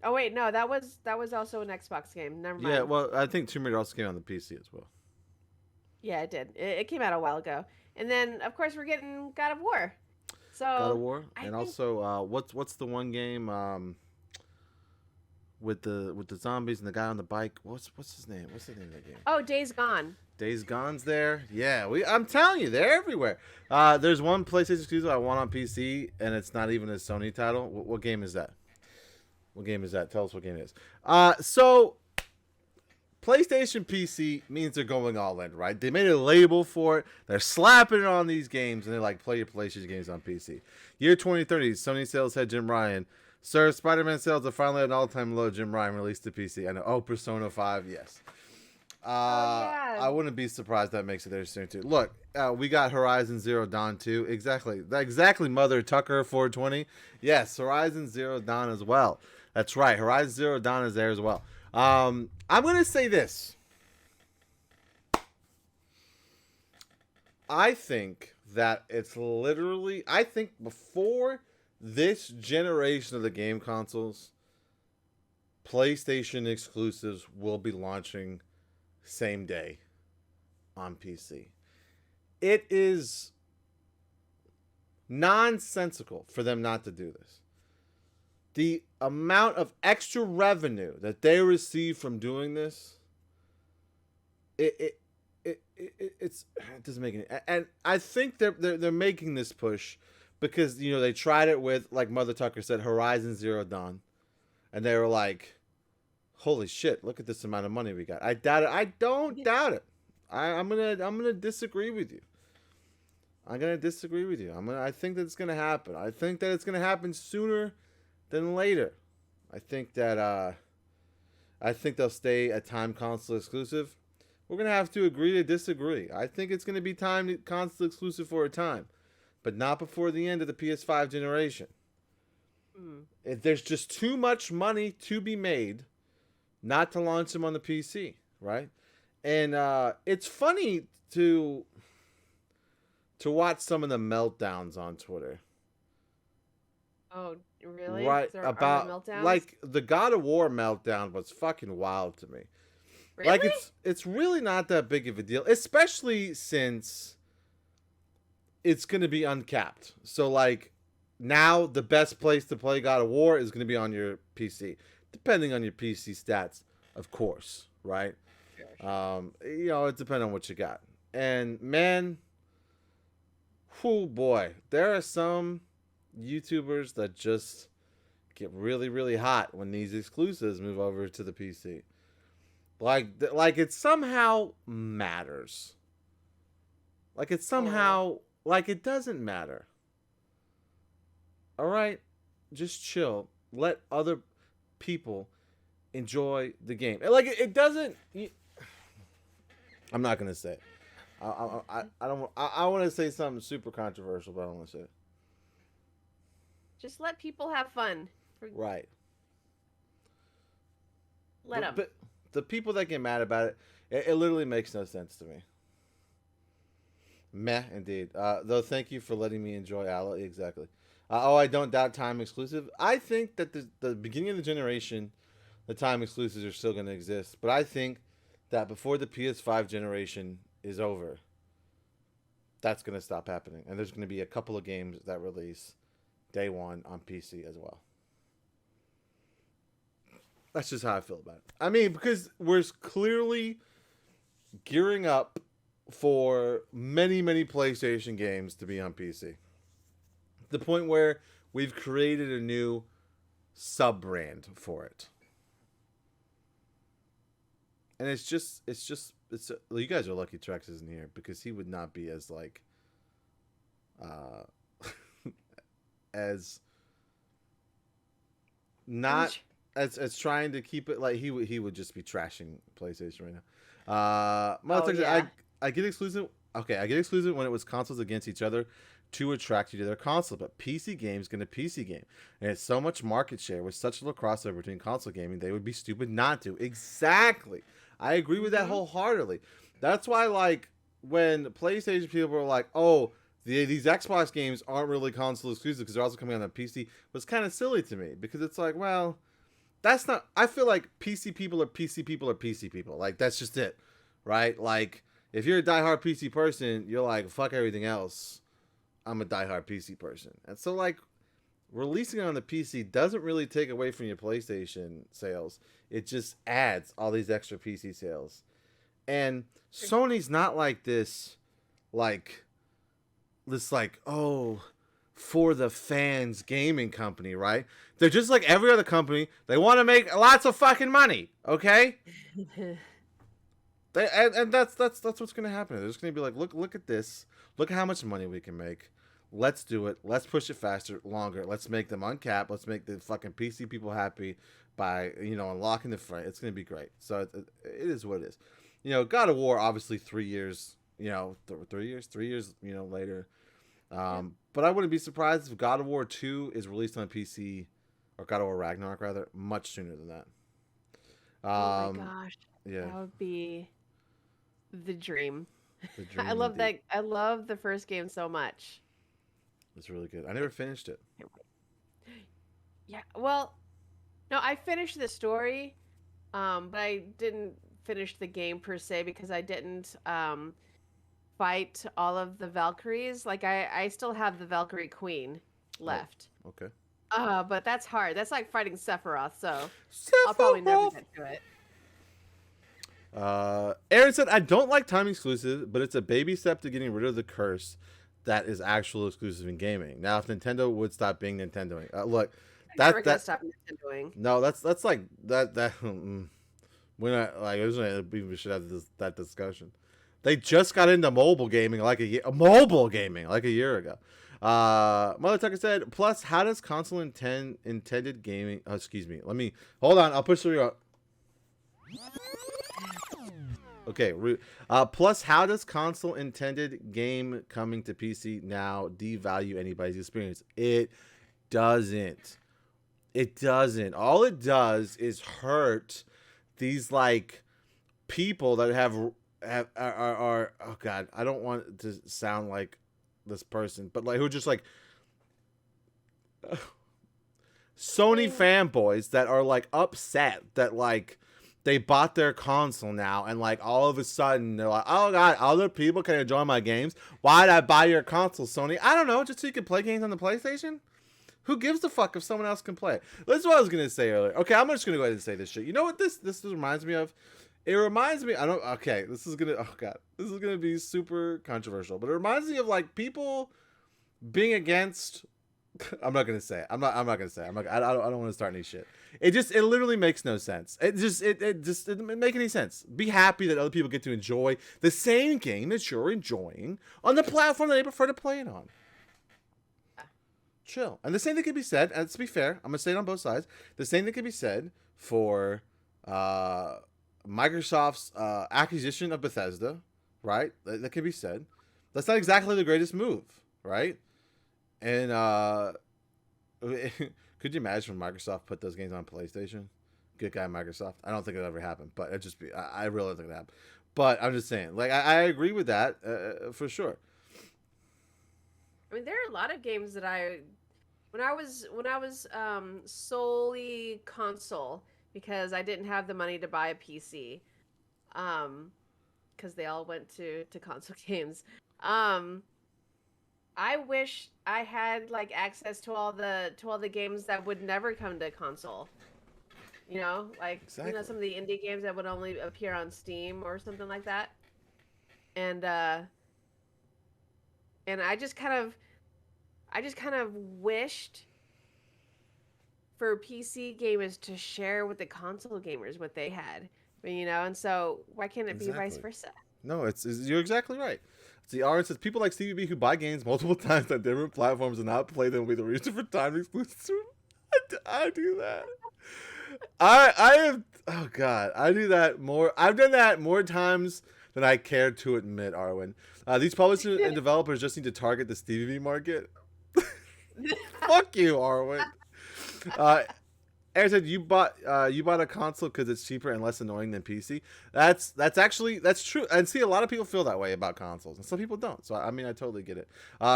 Oh wait, no, that was also an Xbox game. Never mind. Yeah, well, I think Tomb Raider also came on the PC as well. Yeah, it did. It came out a while ago. And then of course we're getting God of War. So God of War, also what's the one game with the zombies and the guy on the bike? What's his name? What's the name of that game? Oh, Days Gone. Days Gone's there. Yeah, I'm telling you, they're everywhere. There's one PlayStation exclusive I want on PC, and it's not even a Sony title. What game is that? What game is that? Tell us what game it is. So PlayStation PC means they're going all in, right? They made a label for it. They're slapping it on these games, and they're like, play your PlayStation games on PC. Year 2030, Sony sales head Jim Ryan. Sir, Spider-Man sales are finally at an all-time low. Jim Ryan released to PC. I know. Oh, Persona 5, yes. Yeah. I wouldn't be surprised that makes it there soon, too. Look, we got Horizon Zero Dawn 2. Exactly, Mother Tucker 420. Yes, Horizon Zero Dawn as well. That's right. Horizon Zero Dawn is there as well. I'm gonna say this. I think that it's literally. I think before this generation of the game consoles, PlayStation exclusives will be launching same day on PC. It is nonsensical for them not to do this. The amount of extra revenue that they receive from doing this, it doesn't make any. And I think they're making this push because they tried it with, like Mother Tucker said, Horizon Zero Dawn, and they were like, "Holy shit! Look at this amount of money we got." I doubt it. I don't doubt it. I'm gonna disagree with you. I'm gonna disagree with you. I think that it's gonna happen. I think that it's gonna happen sooner than later. I think that I think they'll stay a time console exclusive. We're gonna have to agree to disagree. I think it's gonna be time console exclusive for a time, but not before the end of the PS5 generation. There's just too much money to be made not to launch them on the PC, right? And it's funny to watch some of the meltdowns on Twitter. Oh, really? Right, Are there about meltdowns? like the God of War meltdown was fucking wild to me. Really? Like it's really not that big of a deal, especially since it's going to be uncapped. So like now the best place to play God of War is going to be on your PC, depending on your PC stats, of course, right? Sure. It depends on what you got. And man, oh boy, there are some YouTubers that just get really, really hot when these exclusives move over to the PC. Like it somehow matters. Like it somehow, like it doesn't matter. All right, just chill. Let other people enjoy the game. Like it doesn't. I'm not gonna say it. I don't. I want to say something super controversial, but I don't want to say it. Just let people have fun. Right. Let them. But the people that get mad about it literally makes no sense to me. Meh, indeed. Though, thank you for letting me enjoy Aloe. Exactly. I don't doubt time exclusive. I think that the beginning of the generation, the time exclusives are still going to exist. But I think that before the PS5 generation is over, that's going to stop happening. And there's going to be a couple of games that release day one on PC as well. That's just how I feel about it. I mean, because we're clearly gearing up for many, many PlayStation games to be on PC. The point where we've created a new sub-brand for it. And you guys are lucky Trex isn't here, because he would not be as like, as not as trying to keep it, like he would just be trashing PlayStation right now. I get exclusive. Okay, I get exclusive when it was consoles against each other to attract you to their console, but PC games gonna PC game, and it's so much market share with such little crossover between console gaming, they would be stupid not to. Exactly, I agree with that wholeheartedly. That's why, like, when PlayStation people were like, "Oh, these Xbox games aren't really console exclusive because they're also coming on the PC," was kind of silly to me, because it's like, well, that's not. I feel like PC people are PC people are PC people. Like, that's just it, right? Like, if you're a diehard PC person, you're like, fuck everything else. I'm a diehard PC person. And so, like, releasing it on the PC doesn't really take away from your PlayStation sales. It just adds all these extra PC sales. And Sony's not like this, oh, for the fans gaming company, right? They're just like every other company. They want to make lots of fucking money, okay? And that's what's gonna happen. They're just gonna be like, look at this. Look at how much money we can make. Let's do it. Let's push it faster, longer. Let's make them uncapped. Let's make the fucking PC people happy by unlocking the front. It's gonna be great. So it is what it is. God of War, obviously 3 years. 3 years. Later. But I wouldn't be surprised if God of War 2 is released on PC or God of War Ragnarok rather, much sooner than that. Oh my gosh. Yeah. That would be the dream. The dream I love indeed. that. I love the first game so much. It's really good. I never finished it. Yeah. Well, no, I finished the story, but I didn't finish the game per se because I didn't fight all of the Valkyries. Like I still have the Valkyrie Queen left. Oh, okay. But that's hard. That's like fighting Sephiroth, so I'll probably never get to it. Aaron said, I don't like time exclusive, but it's a baby step to getting rid of the curse that is actual exclusive in gaming. Now, if Nintendo would stop being Nintendoing, look, Never gonna stop Nintendoing. No, that's like that we're not like we should have that discussion. They just got into mobile gaming like a year ago. Mother Tucker said, plus how does console intended gaming excuse me, let me hold on, I'll push through. Okay, plus how does console intended game coming to PC now devalue anybody's experience? It doesn't. All it does is hurt these like people that are oh god, I don't want to sound like this person, but like who just like Sony fanboys that are like upset that like they bought their console now and like all of a sudden they're like, oh god, other people can enjoy my games. Why'd I buy your console, Sony? I don't know, just so you can play games on the PlayStation? Who gives a fuck if someone else can play it? That's what I was gonna say earlier. Okay, I'm just gonna go ahead and say this shit. You know what this reminds me of? It reminds me, this is gonna be super controversial, but it reminds me of like people being against. I'm not gonna say it. I don't want to start any shit. It literally makes no sense. It doesn't make any sense. Be happy that other people get to enjoy the same game that you're enjoying on the platform that they prefer to play it on. Chill. And the same thing can be said, and to be fair, I'm gonna say it on both sides. The same thing can be said for Microsoft's acquisition of Bethesda, right? That can be said. That's not exactly the greatest move, right? And could you imagine when Microsoft put those games on PlayStation? Good guy, Microsoft. I don't think it'll ever happen, but it just be. I really don't think it happen. But I'm just saying, like, I agree with that for sure. I mean, there are a lot of games that when I was solely console because I didn't have the money to buy a PC, because they all went to console games. I wish I had like access to all the games that would never come to console. You know, like exactly. You know, some of the indie games that would only appear on Steam or something like that. And I just kind of wished for PC gamers to share with the console gamers what they had, you know. And so why can't it be vice versa? No, you're exactly right. The RN says people like Stevie B who buy games multiple times on different platforms and not play them will be the reason for time exclusive. I do that. I have. Oh god, I do that more. I've done that more times than I care to admit, Arwen. These publishers and developers just need to target the Stevie B market. Fuck you, Arwen. Aaron said you bought a console because it's cheaper and less annoying than PC. That's true. And see, a lot of people feel that way about consoles, and some people don't. So I mean, I totally get it.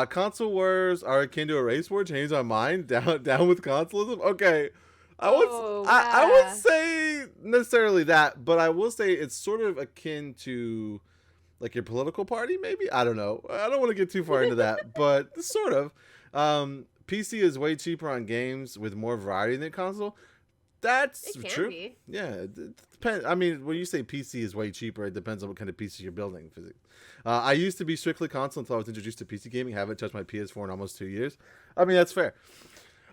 Console wars are akin to a race war. Change my mind. Down with consolism. Okay, I wouldn't say necessarily that, but I will say it's sort of akin to like your political party. Maybe, I don't know. I don't want to get too far into that, but sort of. PC is way cheaper on games with more variety than console. That's true. Be. Yeah, it depends. I mean, when you say PC is way cheaper, it depends on what kind of PC you're building. I used to be strictly console until I was introduced to PC gaming. Haven't touched my PS4 in almost 2 years. I mean, that's fair.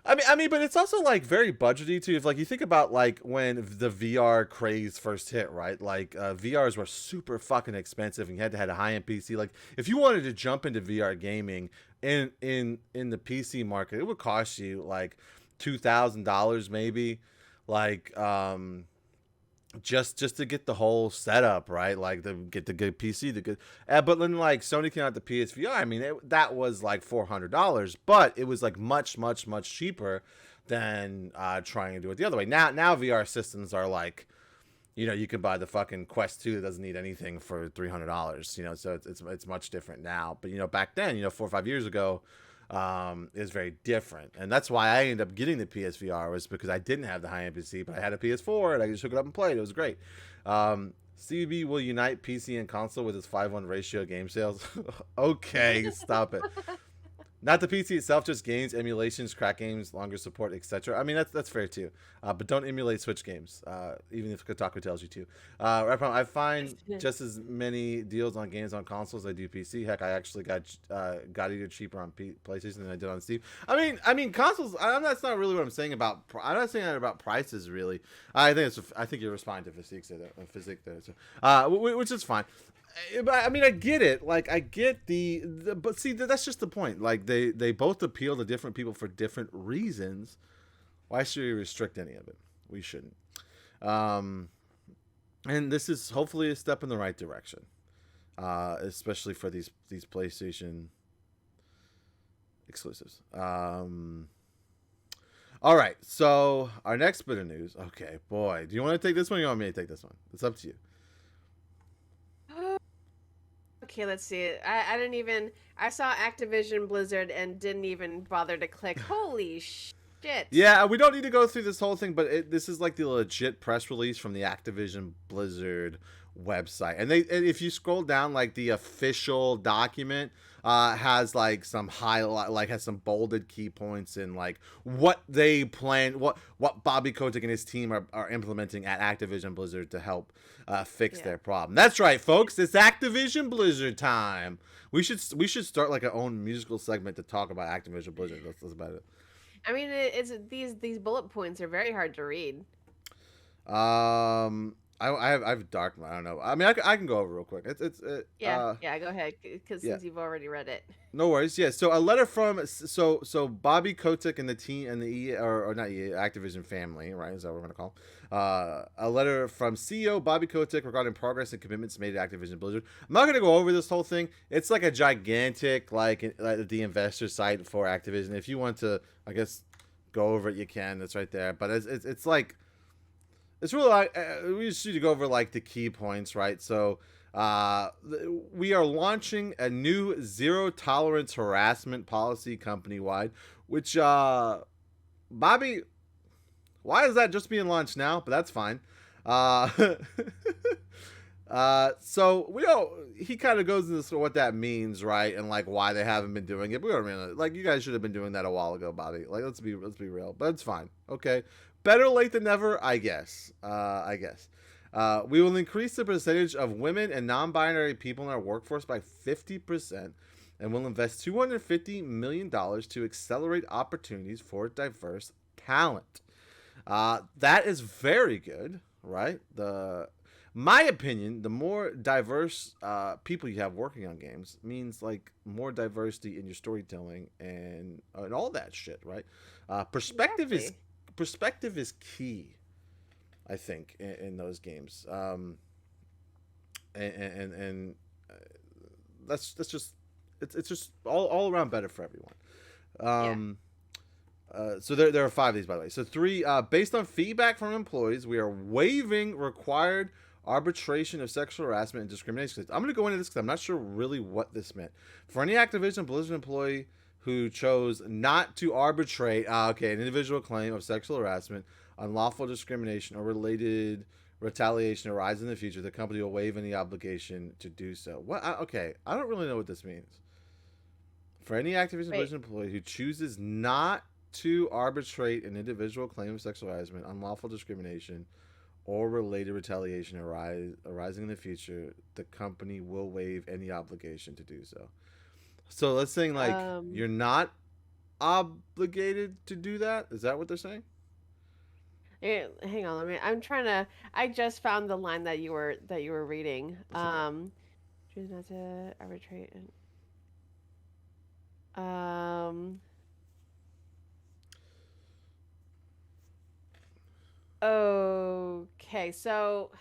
I mean, but it's also like very budgety too. If like you think about like when the VR craze first hit, right? Like VRs were super fucking expensive, and you had to have a high-end PC. Like if you wanted to jump into VR gaming in the PC market, it would cost you like $2,000 maybe, like just to get the whole setup right, like to get the good PC, the good. But then like Sony came out the PSVR. I mean, that was like $400, but it was like much cheaper than trying to do it the other way. Now VR systems are like, you can buy the fucking Quest 2 that doesn't need anything for $300. So it's much different now. But back then, 4 or 5 years ago, is very different, and that's why I ended up getting the PSVR, was because I didn't have the high-end PC, but I had a PS4 and I just hooked it up and played. It was great. CB will unite PC and console with its 5:1 ratio game sales. Okay, stop it. Not the PC itself, just games, emulations, crack games, longer support, etc. I mean, that's fair too. But don't emulate Switch games, even if Kotaku tells you to. I find just as many deals on games on consoles as I do PC. Heck, I actually got it cheaper on PlayStation than I did on Steam. I mean, consoles. That's not really what I'm saying about. I'm not saying that about prices really. I think you're responding to physics there, so, which is fine. But I mean, I get it. Like, I get the but see, that's just the point. Like, they both appeal to different people for different reasons. Why should we restrict any of it? We shouldn't. And this is hopefully a step in the right direction, especially for these PlayStation exclusives. All right. So our next bit of news. Okay, boy, do you want to take this one? Or you want me to take this one? It's up to you. Okay, let's see. I saw Activision Blizzard and didn't even bother to click. Holy shit. Yeah, we don't need to go through this whole thing, but this is like the legit press release from the Activision Blizzard website. And if you scroll down, like, the official document has like some highlight, like has some bolded key points and like what they plan, what Bobby Kotick and his team are implementing at Activision Blizzard to help fix their problem. That's right, folks. It's Activision Blizzard time. We should start like our own musical segment to talk about Activision Blizzard. That's about it. I mean, it's these bullet points are very hard to read. I have dark. I don't know. I mean, I can go over real quick. Go ahead, because since you've already read it. No worries. Yeah. So a letter from so Bobby Kotick and the team and the or not Activision family, right? Is that what we're gonna call? A letter from CEO Bobby Kotick regarding progress and commitments made at Activision Blizzard. I'm not gonna go over this whole thing. It's like a gigantic like the investor site for Activision. If you want to, I guess, go over it, you can. It's right there. But it's like. It's really like we just need to go over like the key points, right? So we are launching a new zero tolerance harassment policy company wide, which Bobby, why is that just being launched now? But that's fine. So he kind of goes into what that means, right? And like why they haven't been doing it. We don't really, like, you guys should have been doing that a while ago, Bobby. Like, let's be real, but it's fine. Okay. Better late than never, I guess. We will increase the percentage of women and non-binary people in our workforce by 50%, and we'll invest $250 million to accelerate opportunities for diverse talent. That is very good, right? My opinion, the more diverse people you have working on games means like more diversity in your storytelling and all that shit, right? Perspective is key, I think, in those games. And that's just it's just all around better for everyone. So there are 5 of these, by the way. So 3, based on feedback from employees, we are waiving required arbitration of sexual harassment and discrimination. I'm going to go into this because I'm not sure really what this meant. For any Activision Blizzard employee who chose not to arbitrate an individual claim of sexual harassment, unlawful discrimination, or related retaliation arising in the future, the company will waive any obligation to do so. I don't really know what this means. For any Activision Blizzard employee who chooses not to arbitrate an individual claim of sexual harassment, unlawful discrimination, or related retaliation arising in the future, the company will waive any obligation to do so. So let's say like you're not obligated to do that. Is that what they're saying? Hang on, I just found the line that you were reading. Choose not to arbitrate. Okay, so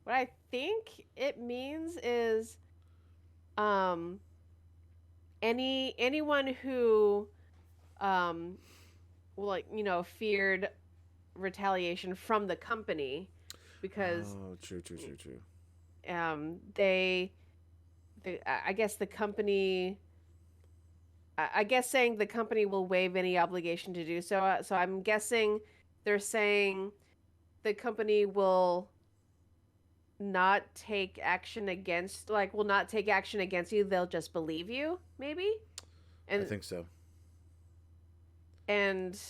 what I think it means is anyone who like, feared retaliation from the company because true. I guess the company, I guess saying the company will waive any obligation to do so. So I'm guessing they're saying the company will not take action against, like, will not take action against you. They'll just believe you, maybe. I And think so. and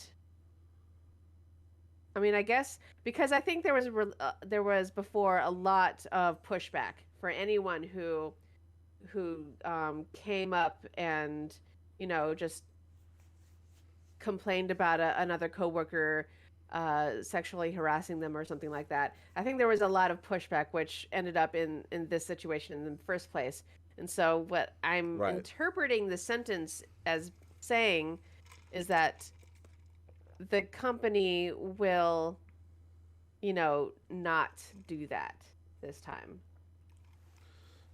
I mean, I guess because I think there was before a lot of pushback for anyone who came up and just complained about another coworker sexually harassing them or something like that. I think there was a lot of pushback, which ended up in this situation in the first place. And so, what I'm Right. interpreting the sentence as saying is that the company will, not do that this time.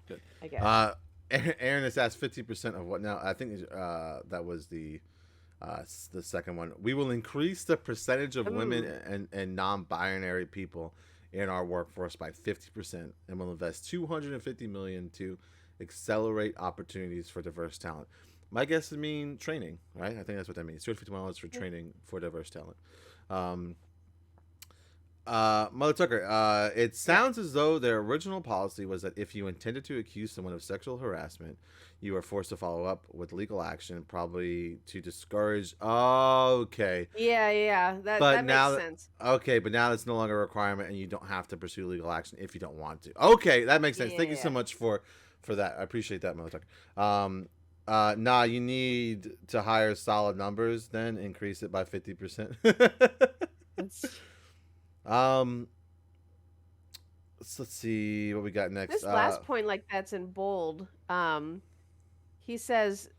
Good. I guess. Aaron has asked 50% of what now? I think that was the second one. We will increase the percentage of women and non-binary people in our workforce by 50%, and will invest $250 million to accelerate opportunities for diverse talent. My guess is mean training, right? I think that's what that means. $250 million for training for diverse talent. Mother Tucker, it sounds as though their original policy was that if you intended to accuse someone of sexual harassment, you were forced to follow up with legal action, probably to discourage. Oh, okay. Yeah. That makes sense. Okay, but now that's no longer a requirement, and you don't have to pursue legal action if you don't want to. Okay, that makes sense. Thank you so Yeah. much for that. I appreciate that, Mother Tucker. You need to hire solid numbers, then increase it by 50%. Let's see what we got next. This last point, like, that's in bold. He says,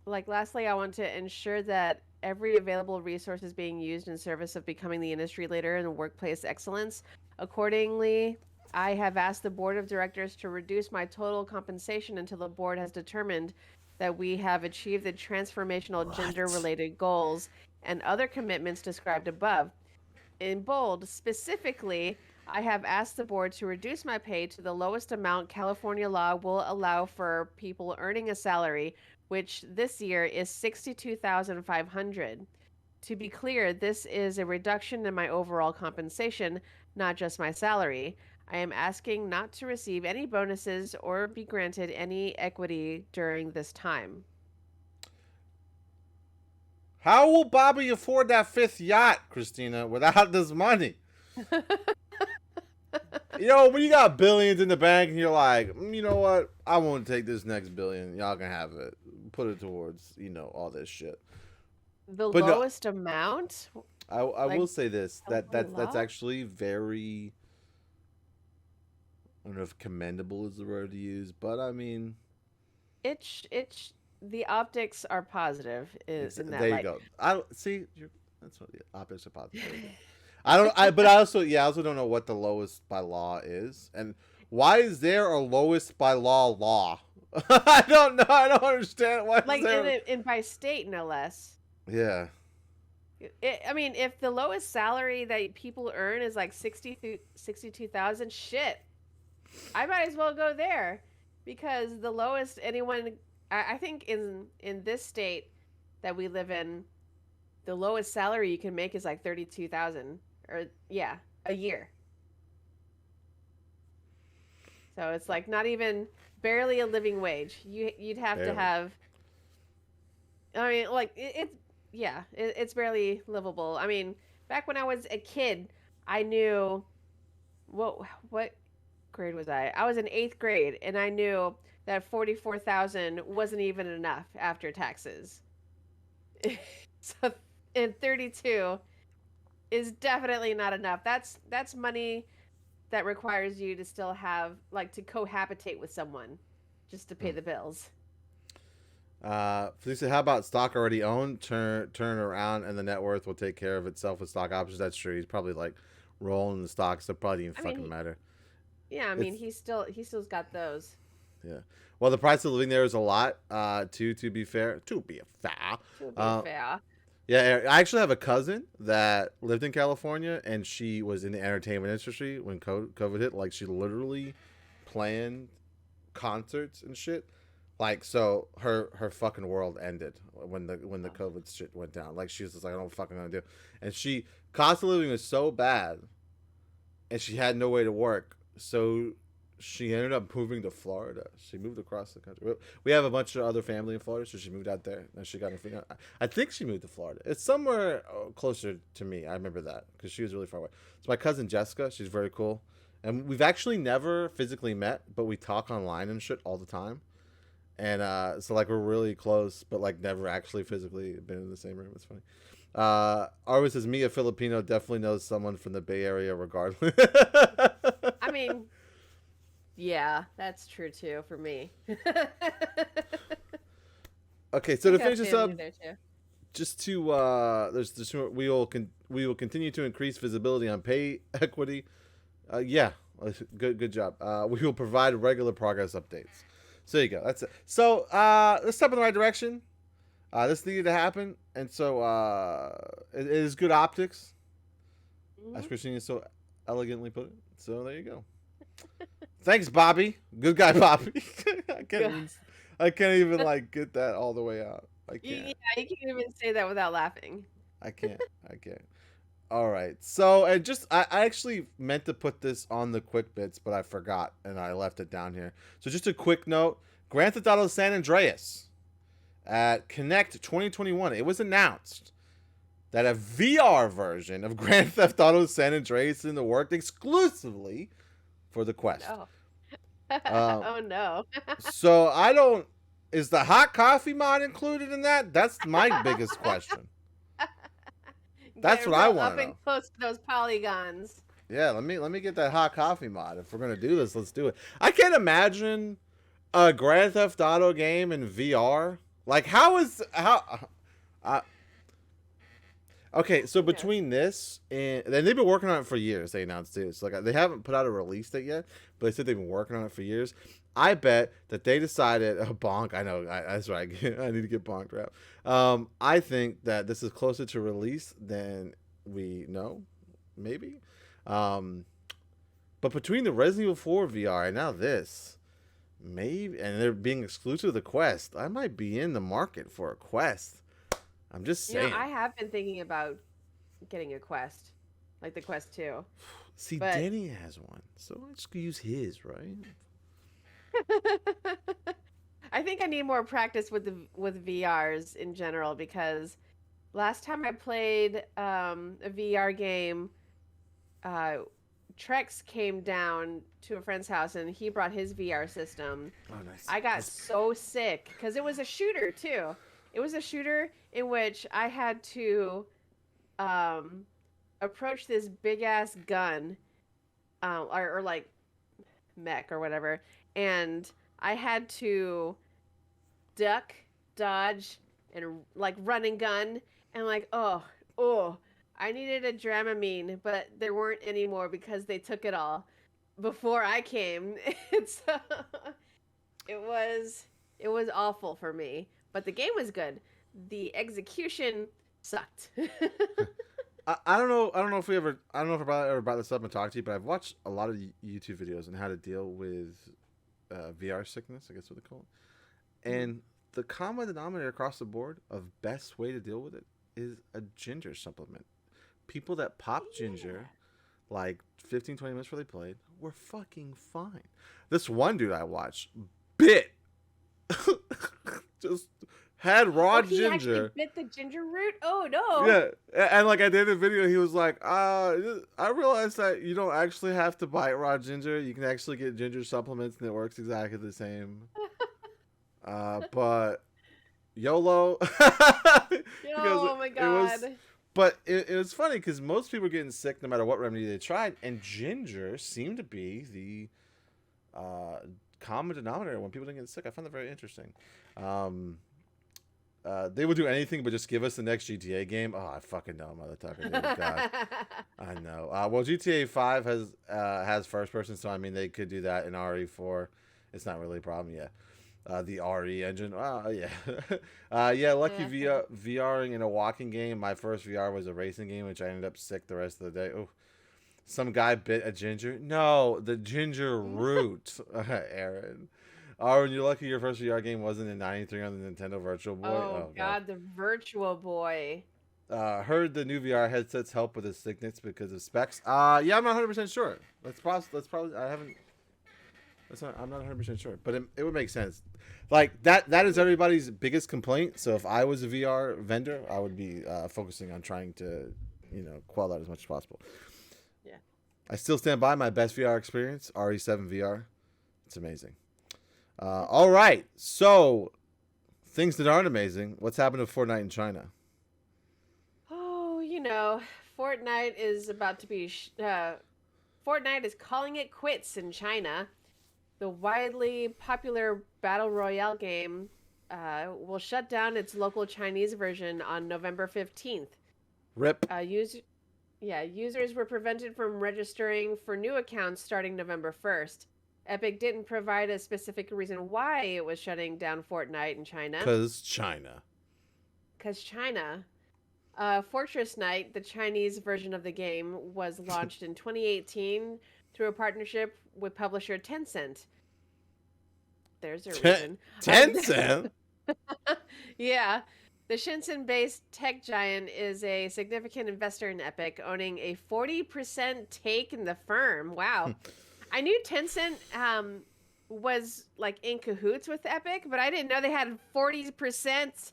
like, lastly, I want to ensure that every available resource is being used in service of becoming the industry leader in workplace excellence. Accordingly, I have asked the board of directors to reduce my total compensation until the board has determined that we have achieved the transformational gender-related goals and other commitments described above. In bold, specifically, I have asked the board to reduce my pay to the lowest amount California law will allow for people earning a salary, which this year is $62,500. To be clear, this is a reduction in my overall compensation, not just my salary. I am asking not to receive any bonuses or be granted any equity during this time. How will Bobby afford that 5th yacht, Christina, without this money? When you got billions in the bank and you're like, you know what? I won't take this next billion. Y'all can have it. Put it towards, all this shit. The lowest amount? I will say this. That's actually very... I don't know if commendable is the word to use, but I mean... The optics are positive in that there light. you go. That's what the optics are positive. But I also don't know what the lowest by law is, and why is there a lowest by law? I don't know. I don't understand why. Like in by state, no less. Yeah. I mean, if the lowest salary that people earn is like 62,000, shit, I might as well go there, because the lowest anyone, I think in this state that we live in, the lowest salary you can make is like 32,000, or a year. So it's like not even barely a living wage. You'd have to have. I mean, like it's barely livable. I mean, back when I was a kid, I knew what grade was I? I was in 8th grade, and I knew that 44,000 wasn't even enough after taxes. So, and 32 is definitely not enough. That's money that requires you to still have, like, to cohabitate with someone just to pay the bills. Felicia, how about stock already owned? Turn around, and the net worth will take care of itself with stock options. That's true. He's probably like rolling the stocks. That probably didn't fucking matter. Yeah, I mean, he's still's got those. Yeah. Well, the price of living there is a lot. To be fair. Yeah, I actually have a cousin that lived in California, and she was in the entertainment industry when COVID hit. Like, she literally planned concerts and shit. Like, so her fucking world ended when the COVID shit went down. Like, she was just like, I don't fucking gonna do. And cost of living was so bad, and she had no way to work. So she ended up moving to Florida. She moved across the country. We have a bunch of other family in Florida, so she moved out there. And she got her finger. I think she moved to Florida. It's somewhere closer to me. I remember that because she was really far away. It's my cousin Jessica. She's very cool. And we've actually never physically met, but we talk online and shit all the time. And so, like, we're really close, but, like, never actually physically been in the same room. It's funny. Arwen says, me, a Filipino, definitely knows someone from the Bay Area regardless. I mean, yeah, that's true, too, for me. Okay, so to got finish this family up, there, too. just to we will continue to increase visibility on pay equity. Yeah, good job. We will provide regular progress updates. So there you go. That's it. So let's step in the right direction. This needed to happen, and so it is good optics, as Christina so elegantly put it. So there you go. Thanks, Bobby. Good guy, Bobby. I can't even like get that all the way out. I can't. Yeah, you can't even say that without laughing. I can't. All right. So, and I actually meant to put this on the quick bits, but I forgot and I left it down here. So just a quick note, Grand Theft Auto San Andreas at Connect 2021, it was announced that a VR version of Grand Theft Auto San Andreas is in the works exclusively for the Quest. Oh. Oh no. So is the hot coffee mod included in that? That's my biggest question. That's what I want up to and know. close to those polygons. Yeah, let me get that hot coffee mod. If we're gonna do this, let's do it. I can't imagine a Grand Theft Auto game in VR. Like, okay, so between this and they've been working on it for years. They announced it. So like they haven't put out a release date yet, but they said they've been working on it for years. I bet that they decided bonk. I know that's right. I need to get bonked rap. I think that this is closer to release than we know, maybe. But between the Resident Evil 4 VR and now this, maybe, and they're being exclusive to the Quest, I might be in the market for a Quest. I'm just saying. You know, I have been thinking about getting a Quest, like the Quest 2. See, Danny has one, so let's use his, right? I think I need more practice with VRs in general because last time I played a VR game, Trex came down to a friend's house and he brought his VR system. Oh, nice. I got so sick because it was a shooter too. It was a shooter in which I had to approach this big ass gun, or like mech or whatever, and I had to duck, dodge, and like run and gun, and like oh, I needed a Dramamine, but there weren't any more because they took it all before I came. So it was awful for me. But the game was good. The execution sucked. I don't know if I ever brought this up and talked to you, but I've watched a lot of YouTube videos on how to deal with VR sickness, I guess what they call it. And the common denominator across the board of best way to deal with it is a ginger supplement. People that pop ginger like 15, 20 minutes before they played were fucking fine. This one dude I watched bit just had raw he ginger. Actually bit the ginger root? Oh no. Yeah, and like at the end of the video, he was like, I realized that you don't actually have to bite raw ginger. You can actually get ginger supplements and it works exactly the same. But YOLO. Oh my god. But it was funny because most people were getting sick no matter what remedy they tried, and ginger seemed to be the common denominator when people didn't get sick. I found that very interesting. They would do anything but just give us the next GTA game. Oh, I fucking know, motherfucker. God. I know. Well, GTA 5 has first person, so I mean they could do that in RE4. It's not really a problem yet. The RE engine. Yeah. Yeah, lucky VRing in a walking game. My first VR was a racing game, which I ended up sick the rest of the day. Oh, some guy bit a ginger. No, the ginger root, Aaron. Aaron, you're lucky your first VR game wasn't in 93 on the Nintendo Virtual Boy. Oh, God, the Virtual Boy. Heard the new VR headsets help with the sickness because of specs. Yeah, I'm not 100% sure. Let's probably I haven't. I'm not 100% sure, but it would make sense. Like that is everybody's biggest complaint. So if I was a VR vendor, I would be focusing on trying to, quell that as much as possible. Yeah. I still stand by my best VR experience, RE7 VR. It's amazing. All right, so things that aren't amazing. What's happened to Fortnite in China? Oh, Fortnite is about to be. Fortnite is calling it quits in China. The widely popular Battle Royale game will shut down its local Chinese version on November 15th. RIP. Users were prevented from registering for new accounts starting November 1st. Epic didn't provide a specific reason why it was shutting down Fortnite in China. Because China. Fortress Knight, the Chinese version of the game, was launched in 2018 through a partnership with publisher Tencent. There's a reason. Tencent? Yeah. The Shenzhen-based tech giant is a significant investor in Epic, owning a 40% take in the firm. Wow. I knew Tencent was like in cahoots with Epic, but I didn't know they had 40%.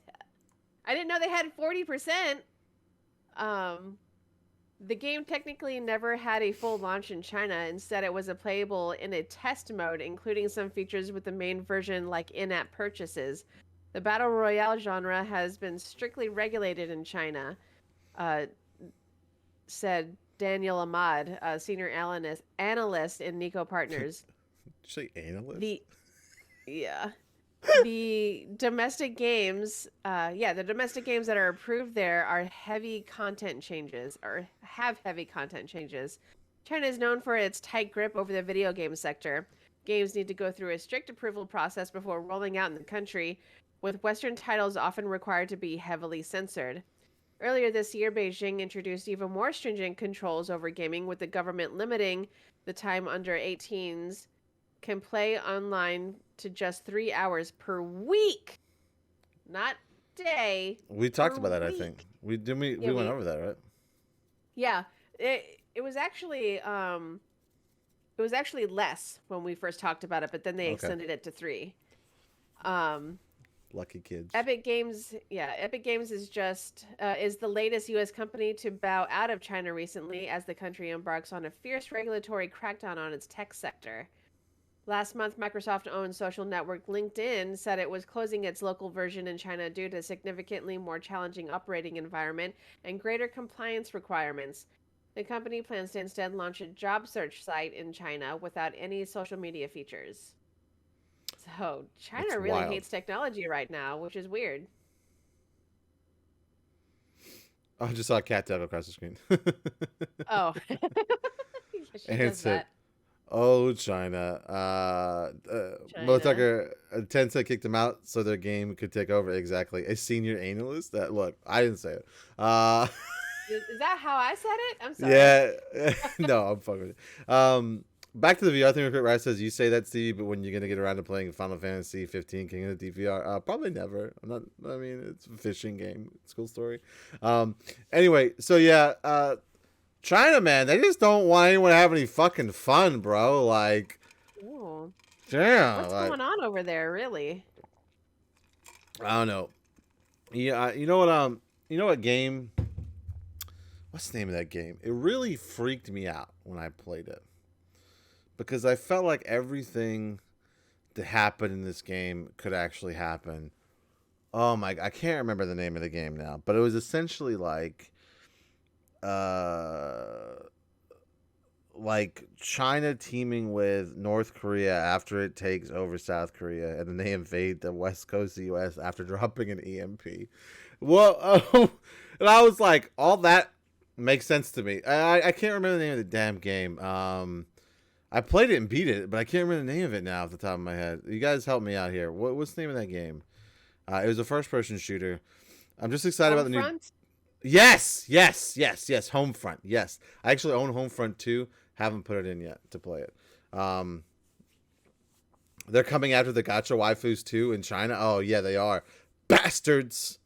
I didn't know they had 40%. The game technically never had a full launch in China. Instead, it was playable in a test mode, including some features with the main version like in-app purchases. The Battle Royale genre has been strictly regulated in China, said Daniel Ahmad, a senior analyst in Nico Partners. Did you say analyst? The domestic games, the domestic games that are approved there are have heavy content changes. China is known for its tight grip over the video game sector. Games need to go through a strict approval process before rolling out in the country, with Western titles often required to be heavily censored. Earlier this year, Beijing introduced even more stringent controls over gaming, with the government limiting the time under 18s can play online to just 3 hours per week, not day. We talked about that, I think. We went over that, right? Yeah, it was actually less when we first talked about it, but then they extended it to 3. Lucky kids. Epic Games is is the latest U.S. company to bow out of China recently, as the country embarks on a fierce regulatory crackdown on its tech sector. Last month, Microsoft-owned social network LinkedIn said it was closing its local version in China due to significantly more challenging operating environment and greater compliance requirements. The company plans to instead launch a job search site in China without any social media features. So, China That's really wild. hates technology right now, which is weird. I just saw a cat dog across the screen. Oh. She And does said, that. "Oh, China." Motherfucker, Tencent kicked him out so their game could take over. Exactly. A senior analyst? Look, I didn't say it. Is that how I said it? I'm sorry. Yeah. No, I'm fucking with it. Back to the VR thing real quick. Right, says, you say that, Steve, but when you're gonna get around to playing Final Fantasy 15 King of the DVR? Probably never. It's a fishing game. It's a cool story. Anyway, so yeah, China, man, they just don't want anyone to have any fucking fun, bro. Like, Ooh. damn. What's going on over there, really? I don't know. Yeah, you know what game? What's the name of that game? It really freaked me out when I played it, because I felt like everything that happened in this game could actually happen. Oh my! I can't remember the name of the game now, but it was essentially like China teaming with North Korea after it takes over South Korea, and then they invade the west coast of the U.S. after dropping an EMP. Well, and I was like, all that makes sense to me. I can't remember the name of the damn game. I played it and beat it, but I can't remember the name of it now off the top of my head. You guys help me out here. What's the name of that game? It was a first-person shooter. I'm just excited about the new. Homefront? Yes. Homefront. Yes, I actually own Homefront 2. Haven't put it in yet to play it. They're coming after the Gacha waifus too in China. Oh yeah, they are. Bastards.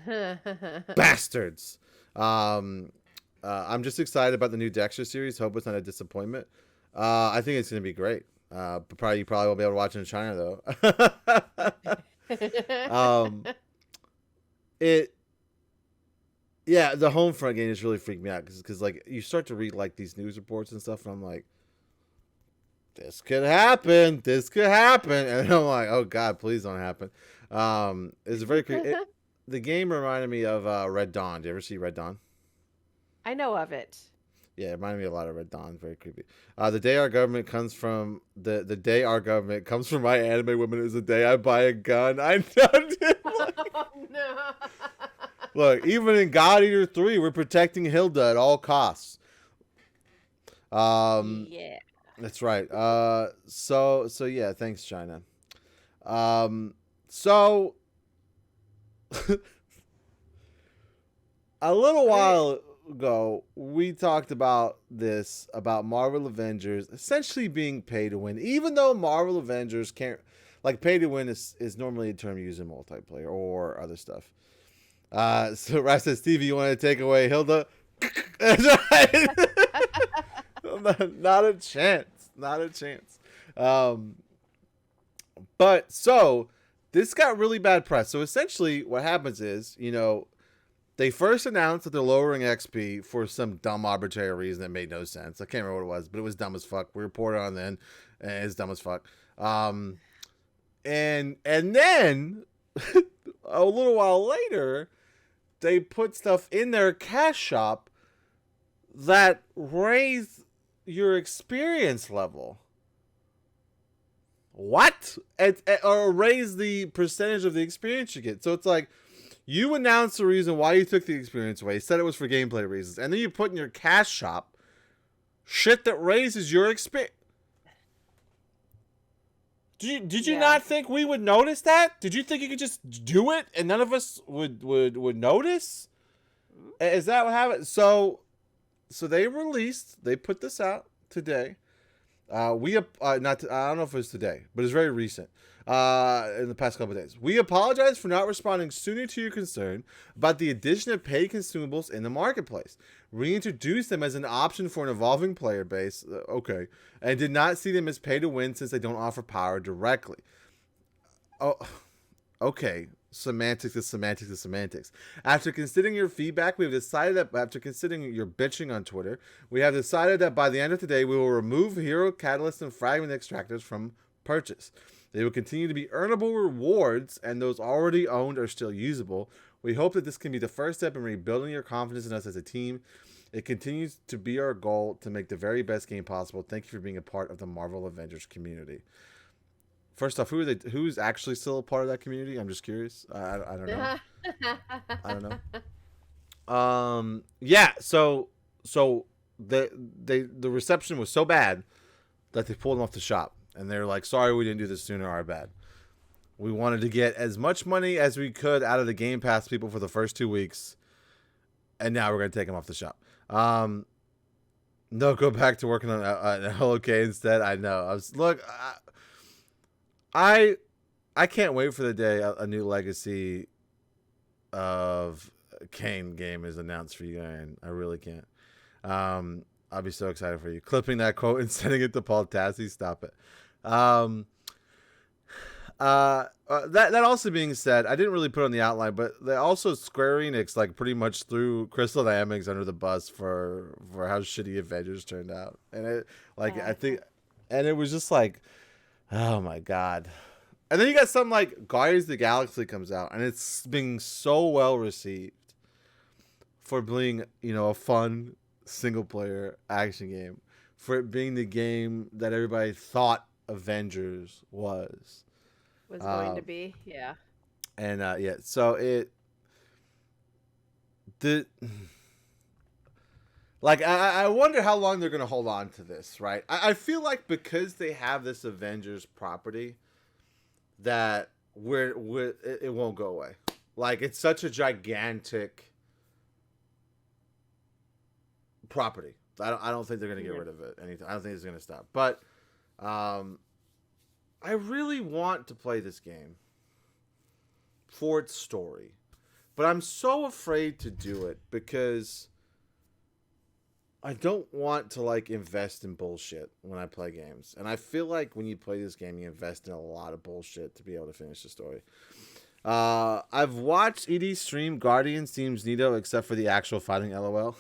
Bastards. I'm just excited about the new Dexter series. Hope it's not a disappointment. I think it's gonna be great. But you probably won't be able to watch it in China though. The Homefront game just really freaked me out because like you start to read like these news reports and stuff, and I'm like, this could happen, and I'm like, oh god, please don't happen. It's very creepy. The game reminded me of Red Dawn. Do you ever see Red Dawn? I know of it. Yeah, it reminded me a lot of Red Dawn. Very creepy. The day our government comes from the day our government comes from my anime woman is the day I buy a gun. I know. Oh, no. Look, even in God Eater 3, we're protecting Hilda at all costs. Yeah. That's right. So yeah, thanks, China. So a little while ago, we talked about Marvel Avengers essentially being pay to win, even though Marvel Avengers can't, like, pay to win is normally a term used in multiplayer or other stuff. So Raph says, Stevie, you want to take away Hilda? Not a chance. But so this got really bad press. So essentially what happens is, they first announced that they're lowering XP for some dumb arbitrary reason that made no sense. I can't remember what it was, but it was dumb as fuck. We reported on then, and it's dumb as fuck. And then a little while later, they put stuff in their cash shop that raised your experience level. What? Or raise the percentage of the experience you get. So it's like, you announced the reason why you took the experience away, said it was for gameplay reasons, and then you put in your cash shop shit that raises your experience. Did you not think we would notice that? Did you think you could just do it and none of us would notice? Is that what happened? So they put this out today. I don't know if it was today, but it's very recent. In the past couple of days, we apologize for not responding sooner to your concern about the addition of paid consumables in the marketplace. Reintroduce them as an option for an evolving player base, and did not see them as pay to win since they don't offer power directly. Oh, okay. Semantics is semantics. After considering your feedback, we have decided that after considering your bitching on Twitter, we have decided that by the end of today, we will remove hero catalysts and fragment extractors from purchase. They will continue to be earnable rewards, and those already owned are still usable. We hope that this can be the first step in rebuilding your confidence in us as a team. It continues to be our goal to make the very best game possible. Thank you for being a part of the Marvel Avengers community. First off, who's actually still a part of that community? I'm just curious. I don't know. I don't know. Yeah. So the reception was so bad that they pulled them off the shop. And they're like, sorry we didn't do this sooner, our bad. We wanted to get as much money as we could out of the Game Pass people for the first 2 weeks. And now we're going to take them off the shop. No, go back to working on LOK instead. I know. I can't wait for the day a new legacy of Kane game is announced for you, Aaron. I really can't. I'll be so excited for you. Clipping that quote and sending it to Paul Tassi. Stop it. That also being said, I didn't really put on the outline, but they also Square Enix like pretty much threw Crystal Dynamics under the bus for how shitty Avengers turned out, and it was just like, oh my god. And then you got something like Guardians of the Galaxy comes out, and it's being so well received for being, a fun single player action game, for it being the game that everybody thought Avengers was going to be. Yeah. And so Like, I wonder how long they're going to hold on to this, right? I feel like because they have this Avengers property that it won't go away. Like, it's such a gigantic property. I don't think they're going to get rid of it anytime. I don't think it's going to stop. But I really want to play this game for its story. But I'm so afraid to do it because I don't want to, like, invest in bullshit when I play games. And I feel like when you play this game, you invest in a lot of bullshit to be able to finish the story. I've watched ED stream. Guardian seems neato, except for the actual fighting, LOL.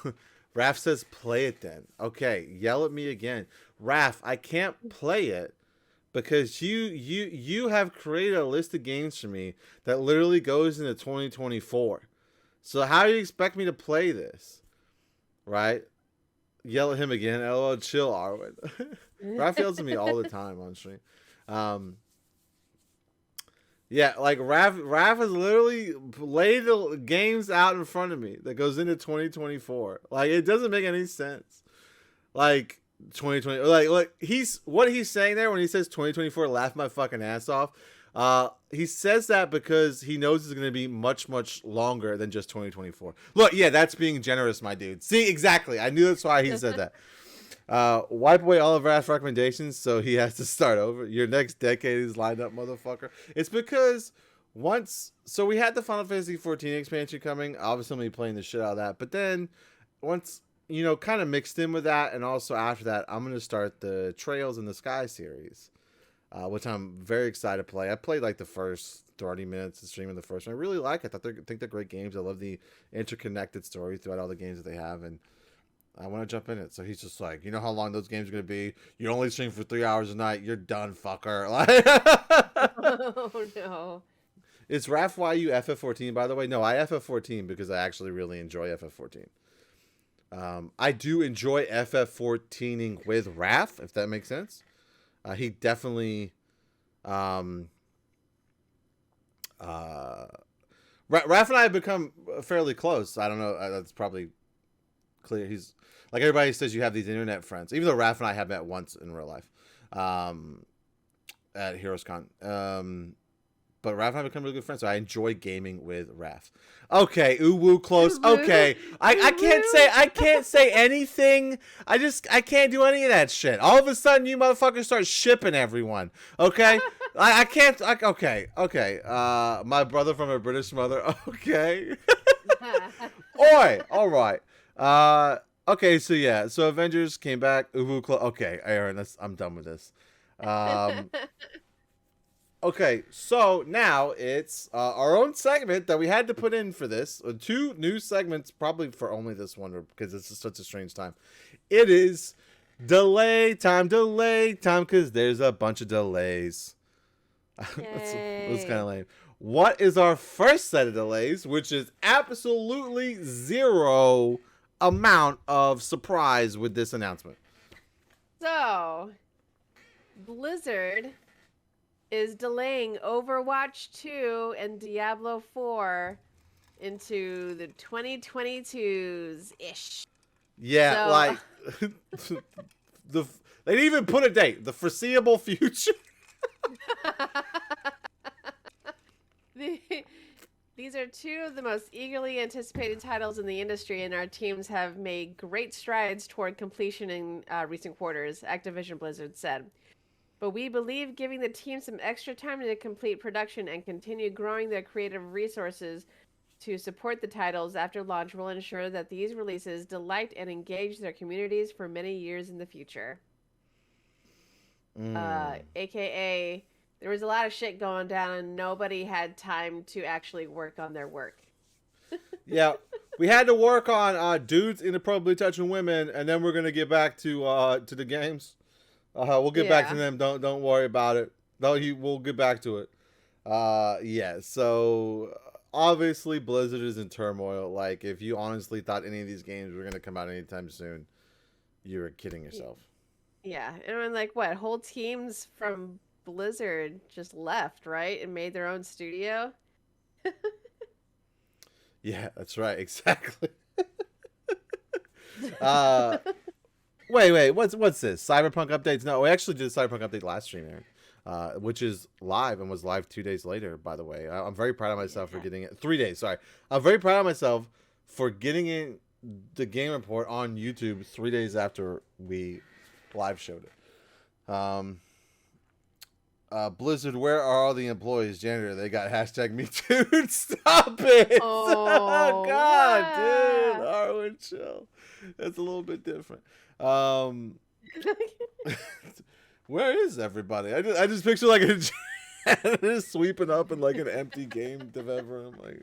Raph says, play it then. Okay, yell at me again. Raph, I can't play it because you have created a list of games for me that literally goes into 2024. So how do you expect me to play this? Right? Yell at him again. LOL, chill, Arwen. Raph yells at me all the time on stream. Yeah, like Raph has literally laid the games out in front of me that goes into 2024. Like, it doesn't make any sense. Like 2020, like what he's saying there when he says 2024, laugh my fucking ass off. He says that because he knows it's going to be much, much longer than just 2024. Look, yeah, that's being generous, my dude. See, exactly. I knew that's why he said that. Wipe away all of Raph's recommendations so he has to start over. Your next decade is lined up, motherfucker. It's because so we had the Final Fantasy 14 expansion coming. Obviously, I'm going to be playing the shit out of that. But then once, kind of mixed in with that, and also after that, I'm going to start the Trails in the Sky series. Which I'm very excited to play. I played like the first 30 minutes of streaming the first one. I really like it. I think they're great games. I love the interconnected story throughout all the games that they have, and I want to jump in it. So he's just like, you know how long those games are going to be? You only stream for 3 hours a night. You're done, fucker. Oh, no. Is Raph why you FF14, by the way? No, I FF14 because I actually really enjoy FF14. I do enjoy FF14ing with Raph, if that makes sense. He definitely, Raph and I have become fairly close. I don't know. That's probably clear. He's like, everybody says you have these internet friends, even though Raph and I have met once in real life, at HeroesCon. But Raph and I have become really good friends, so I enjoy gaming with Raph. Okay, uwu close. Okay, I can't say anything. I can't do any of that shit. All of a sudden, you motherfuckers start shipping everyone. Okay, I can't. Okay. My brother from a British mother. Okay. Oi. All right. Okay. So yeah. So Avengers came back. Uwu close. Okay, Aaron. I'm done with this. Okay, so now it's our own segment that we had to put in for this. 2 new segments, probably for only this one, because it's just such a strange time. It is delay time, because there's a bunch of delays. It was kind of lame. What is our first set of delays, which is absolutely zero amount of surprise with this announcement? So, Blizzard is delaying Overwatch 2 and Diablo 4 into the 2022s ish. Yeah, so, like they didn't even put a date. The foreseeable future. These are 2 of the most eagerly anticipated titles in the industry, and our teams have made great strides toward completion in recent quarters, Activision Blizzard said. But we believe giving the team some extra time to complete production and continue growing their creative resources to support the titles after launch will ensure that these releases delight and engage their communities for many years in the future. AKA, there was a lot of shit going down and nobody had time to actually work on their work. Yeah, we had to work on dudes inappropriately touching women, and then we're going to get back to the games. We'll get back to them. Don't worry about it. We'll get back to it. Yeah. So obviously Blizzard is in turmoil. Like, if you honestly thought any of these games were gonna come out anytime soon, you were kidding yourself. Yeah, and like what? Whole teams from Blizzard just left, right, and made their own studio. Yeah, that's right. Exactly. Wait. What's this? Cyberpunk updates? No, we actually did a Cyberpunk update last stream, Aaron, which is live and was live 2 days later. By the way, I'm very proud of myself for getting it. 3 days, sorry. I'm very proud of myself for getting in the game report on YouTube 3 days after we live showed it. Blizzard, where are all the employees? Janitor, they got hashtag me too. Stop it. Oh, God, yeah. dude. Arwen, chill. That's a little bit different. Where is everybody? I just picture like a janitor sweeping up in like an empty game developer. I'm like,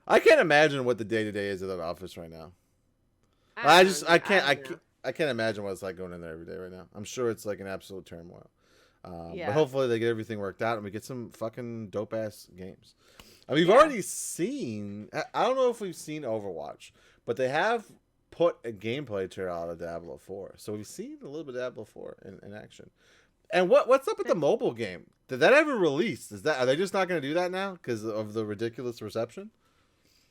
I can't imagine what the day-to-day is of that office right now. I can't imagine what it's like going in there every day right now. I'm sure it's like an absolute turmoil. But hopefully they get everything worked out and we get some fucking dope ass games. I mean, we've already seen. I don't know if we've seen Overwatch, but they have put a gameplay trailer out of Diablo 4, so we've seen a little bit of Diablo 4 in action. And what's up with the mobile game? Did that ever release? Are they just not going to do that now because of the ridiculous reception?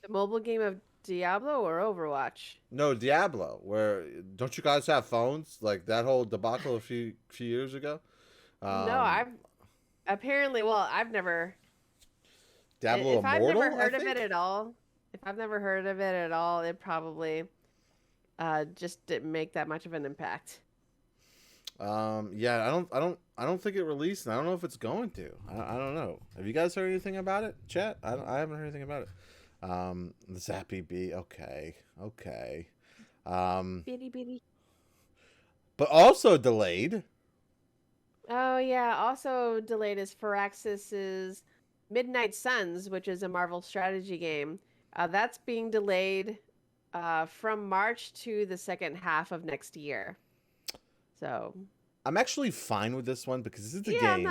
The mobile game of Diablo or Overwatch? No, Diablo. Where don't you guys have phones? Like that whole debacle a few years ago. No, I've never. Diablo if I've Immortal, never heard of it at all, it probably just didn't make that much of an impact. Yeah, I don't think it released, and I don't know if it's going to. I don't know. Have you guys heard anything about it, chat? I haven't heard anything about it. The Zappy B, okay. Bitty. But also delayed. Oh yeah, also delayed is Firaxis's Midnight Suns, which is a Marvel strategy game. That's being delayed from March to the second half of next year. So I'm actually fine with this one because this is the game.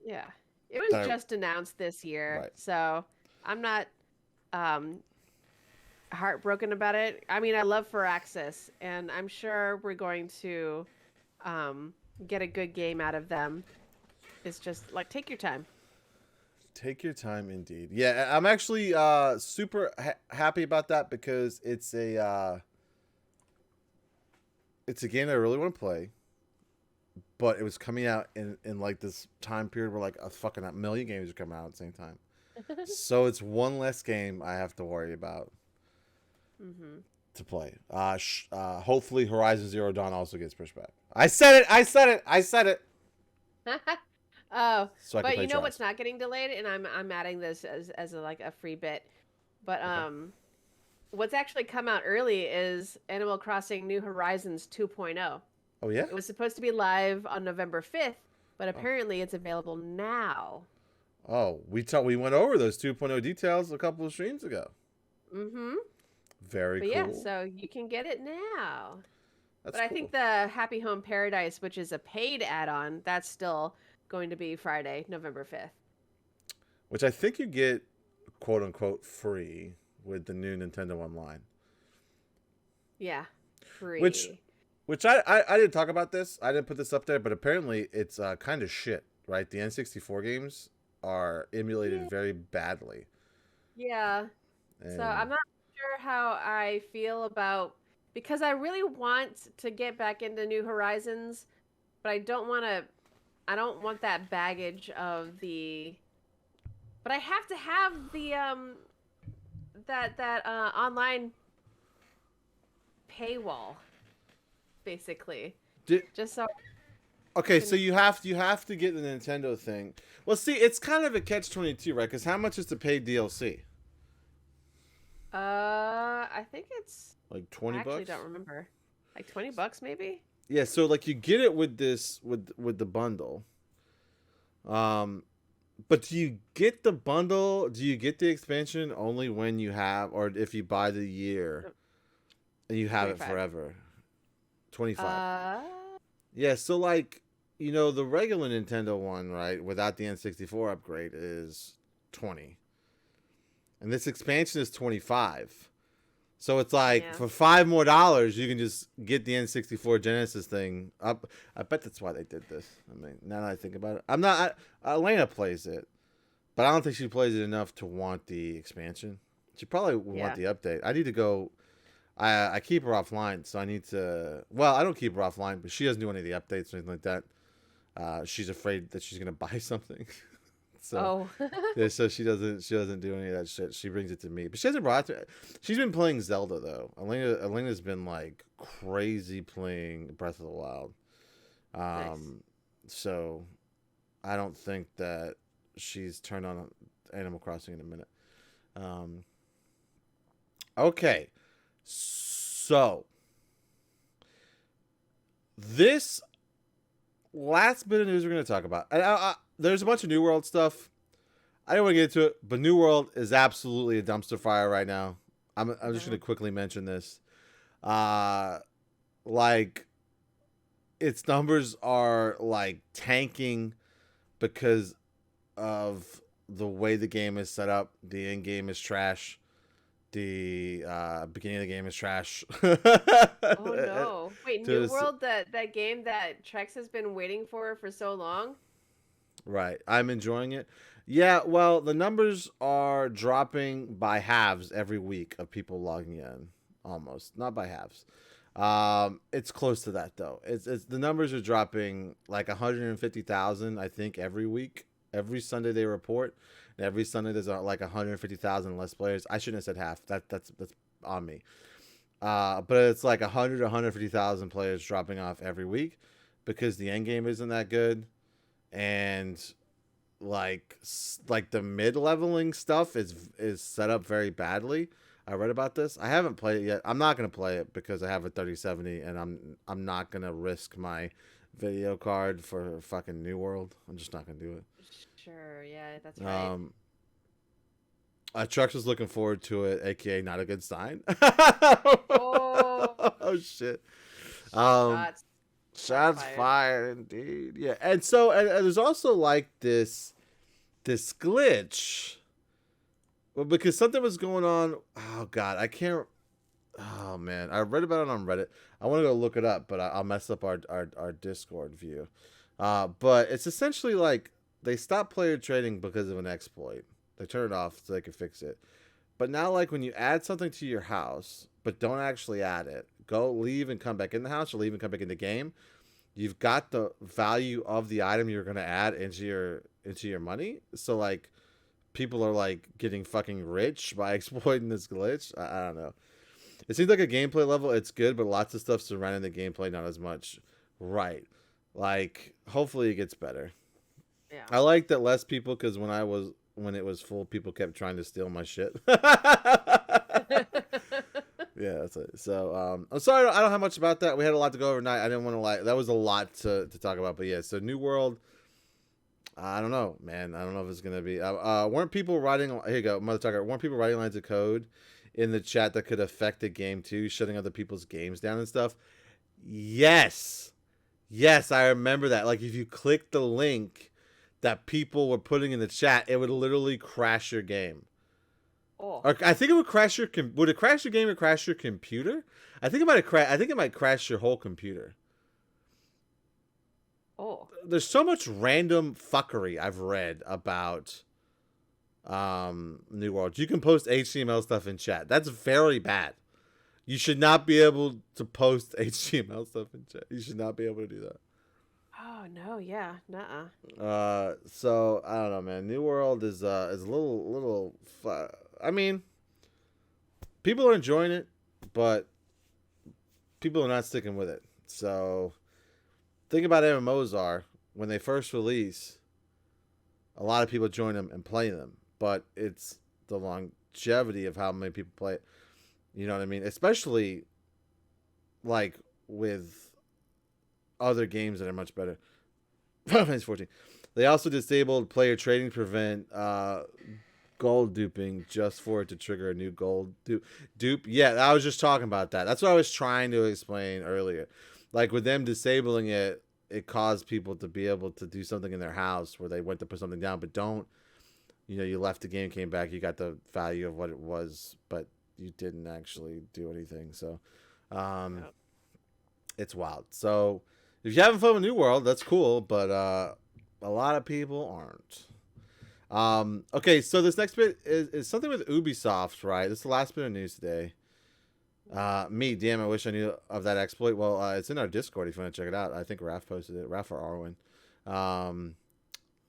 It was just announced this year, right. So I'm not heartbroken about it. I mean, I love Firaxis, and I'm sure we're going to get a good game out of them. It's just like, take your time. Take your time, indeed. Yeah, I'm actually super happy about that because it's a game that I really want to play, but it was coming out in like this time period where like a fucking million games are coming out at the same time. So it's one less game I have to worry about to play. Hopefully Horizon Zero Dawn also gets pushed back. I said it. Oh, so but you know what's not getting delayed, and I'm adding this as a free bit. But what's actually come out early is Animal Crossing New Horizons 2.0. Oh yeah. It was supposed to be live on November 5th, but apparently it's available now. Oh, we went over those 2.0 details a couple of streams ago. Mm-hmm. Very cool. Yeah, so you can get it now. That's but cool. I think the Happy Home Paradise, which is a paid add-on, that's still going to be Friday, November 5th. Which I think you get, quote unquote, free with the new Nintendo Online. Yeah, free. Which I didn't talk about this. I didn't put this up there, but apparently it's kind of shit, right? The N64 games are emulated very badly. Yeah. And so I'm not sure how I feel about, because I really want to get back into New Horizons, but I don't want that baggage of the, but I have to have the that online paywall, basically. Just so. Okay, so you have to get the Nintendo thing. Well, see, it's kind of a catch-22, right? Because how much is the paid DLC? I think it's like $20. I actually don't remember. Like $20 maybe? Yeah, so like you get it with this with the bundle. But do you get the bundle? Do you get the expansion only when you have, or if you buy the year and you have 25. It forever? 25. Yeah, so like, you know, the regular Nintendo one, right, without the N64 upgrade is 20. And this expansion is 25. So it's like for $5 more, you can just get the N64 Genesis thing up. I bet that's why they did this. I mean, now that I think about it, Elena plays it, but I don't think she plays it enough to want the expansion. She probably would want the update. I need to go I keep her offline, so I need to. Well, I don't keep her offline, but she doesn't do any of the updates or anything like that. She's afraid that she's gonna buy something, so Oh. yeah, so she doesn't do any of that shit. She brings it to me, but she hasn't brought it to. She's been playing Zelda though. Elena's been like crazy playing Breath of the Wild. Nice. So I don't think that she's turned on Animal Crossing in a minute. Okay, so this last bit of news we're going to talk about. There's a bunch of New World stuff. I don't want to get into it, but New World is absolutely a dumpster fire right now. I'm just going to quickly mention this. Like, its numbers are like tanking because of the way the game is set up. The end game is trash. The beginning of the game is trash. Oh no! Wait, New World, that game that Trex has been waiting for so long. Right, I'm enjoying it. Yeah, well, the numbers are dropping by halves every week of people logging in. Almost, not by halves. It's close to that though. It's the numbers are dropping like 150,000, I think, every week. Every Sunday they report. And every Sunday there's like 150,000 less players. I shouldn't have said half. That's on me. But it's like 100 to 150,000 players dropping off every week because the end game isn't that good, and like the mid leveling stuff is set up very badly. I read about this. I haven't played it yet. I'm not gonna play it because I have a 3070 and I'm not gonna risk my video card for fucking New World. I'm just not gonna do it. Sure, yeah, that's right. Trucks was looking forward to it, aka not a good sign. Oh, oh shit. Shots fired indeed. Yeah, and so and there's also like this glitch. Well, because something was going on. Oh god, I can't. Oh man, I read about it on Reddit. I want to go look it up, but I'll mess up our Discord view. But it's essentially like they stopped player trading because of an exploit. They turn it off so they can fix it. But now, like when you add something to your house, but don't actually add it, leave and come back in the house, or leave and come back in the game. You've got the value of the item you're gonna add into your money. So like, people are like getting fucking rich by exploiting this glitch. I don't know. It seems like a gameplay level, it's good, but lots of stuff surrounding the gameplay, not as much. Right. Like, hopefully it gets better. Yeah. I like that less people, because when it was full, people kept trying to steal my shit. Yeah, that's it. So, I'm sorry I don't have much about that. We had a lot to go overnight. I didn't want to lie. That was a lot to talk about. But yeah, so New World, I don't know, man. I don't know if it's going to be... weren't people writing... Here you go, Mother Tucker. Weren't people writing lines of code in the chat that could affect the game too, shutting other people's games down and stuff? Yes, I remember that. Like, if you click the link that people were putting in the chat, it would literally crash your game. Oh. Or, I think it would crash your would it crash your game or crash your computer? I think it might crash your whole computer. Oh. There's so much random fuckery I've read about New World. You can post HTML stuff in chat. That's very bad. You should not be able to post HTML stuff in chat. You should not be able to do that. Oh no, yeah, nuh-uh. So I don't know, man. New World is a little. I mean, people are enjoying it, but people are not sticking with it. So, think about MMOs are when they first release. A lot of people join them and play them, but it's the longevity of how many people play it. You know what I mean? Especially like with other games that are much better. Final Fantasy 14. They also disabled player trading to prevent gold duping just for it to trigger a new gold dupe. Yeah, I was just talking about that. That's what I was trying to explain earlier. Like with them disabling it, it caused people to be able to do something in their house where they went to put something down, but you left the game, came back, you got the value of what it was, but you didn't actually do anything. So, It's wild. So, if you're having fun with New World, that's cool, but a lot of people aren't. Okay, so this next bit is something with Ubisoft, right? This is the last bit of news today. Me, damn, I wish I knew of that exploit. Well, it's in our Discord if you want to check it out. I think Raph posted it. Raph or Arwen.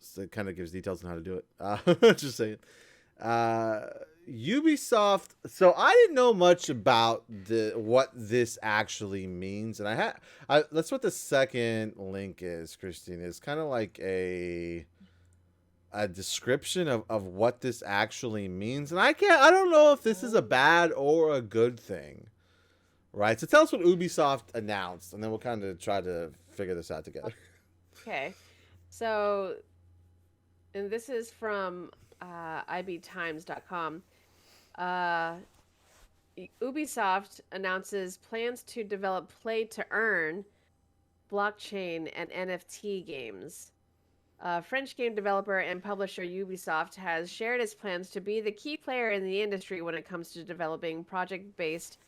So it kind of gives details on how to do it. Just saying. Ubisoft. So I didn't know much about what this actually means, and that's what the second link is, Christine. It's kind of like a description of what this actually means, and I don't know if this is a bad or a good thing, right? So tell us what Ubisoft announced, and then we'll kind of try to figure this out together. Okay, so, and this is from ibtimes.com. Ubisoft announces plans to develop play-to-earn blockchain and NFT games. French game developer and publisher Ubisoft has shared its plans to be the key player in the industry when it comes to developing projects based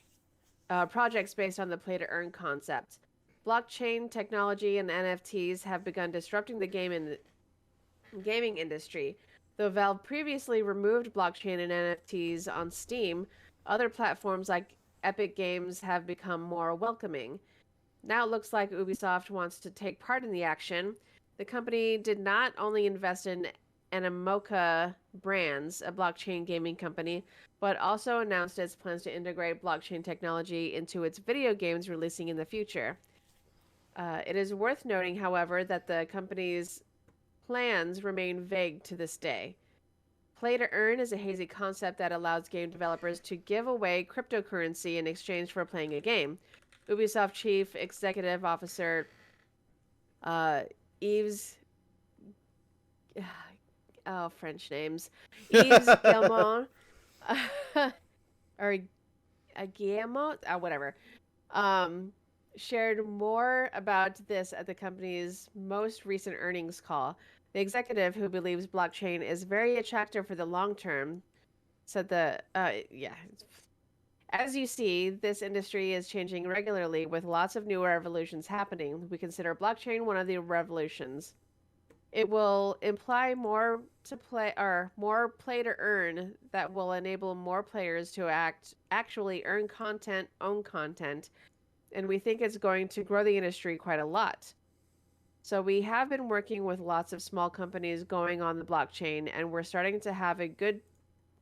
on the play-to-earn concept. Blockchain technology and NFTs have begun disrupting the gaming industry. Though Valve previously removed blockchain and NFTs on Steam, other platforms like Epic Games have become more welcoming. Now it looks like Ubisoft wants to take part in the action. The company did not only invest in Animoca Brands, a blockchain gaming company, but also announced its plans to integrate blockchain technology into its video games releasing in the future. It is worth noting, however, that the company's plans remain vague to this day. Play to earn is a hazy concept that allows game developers to give away cryptocurrency in exchange for playing a game. Ubisoft Chief Executive Officer Yves, French names, Yves Guillemot, or Guillemot, whatever, shared more about this at the company's most recent earnings call. The executive, who believes blockchain is very attractive for the long term, said as you see, this industry is changing regularly with lots of new revolutions happening. We consider blockchain one of the revolutions. It will imply more play to earn that will enable more players to actually own content, and we think it's going to grow the industry quite a lot. So we have been working with lots of small companies going on the blockchain, and we're starting to have a good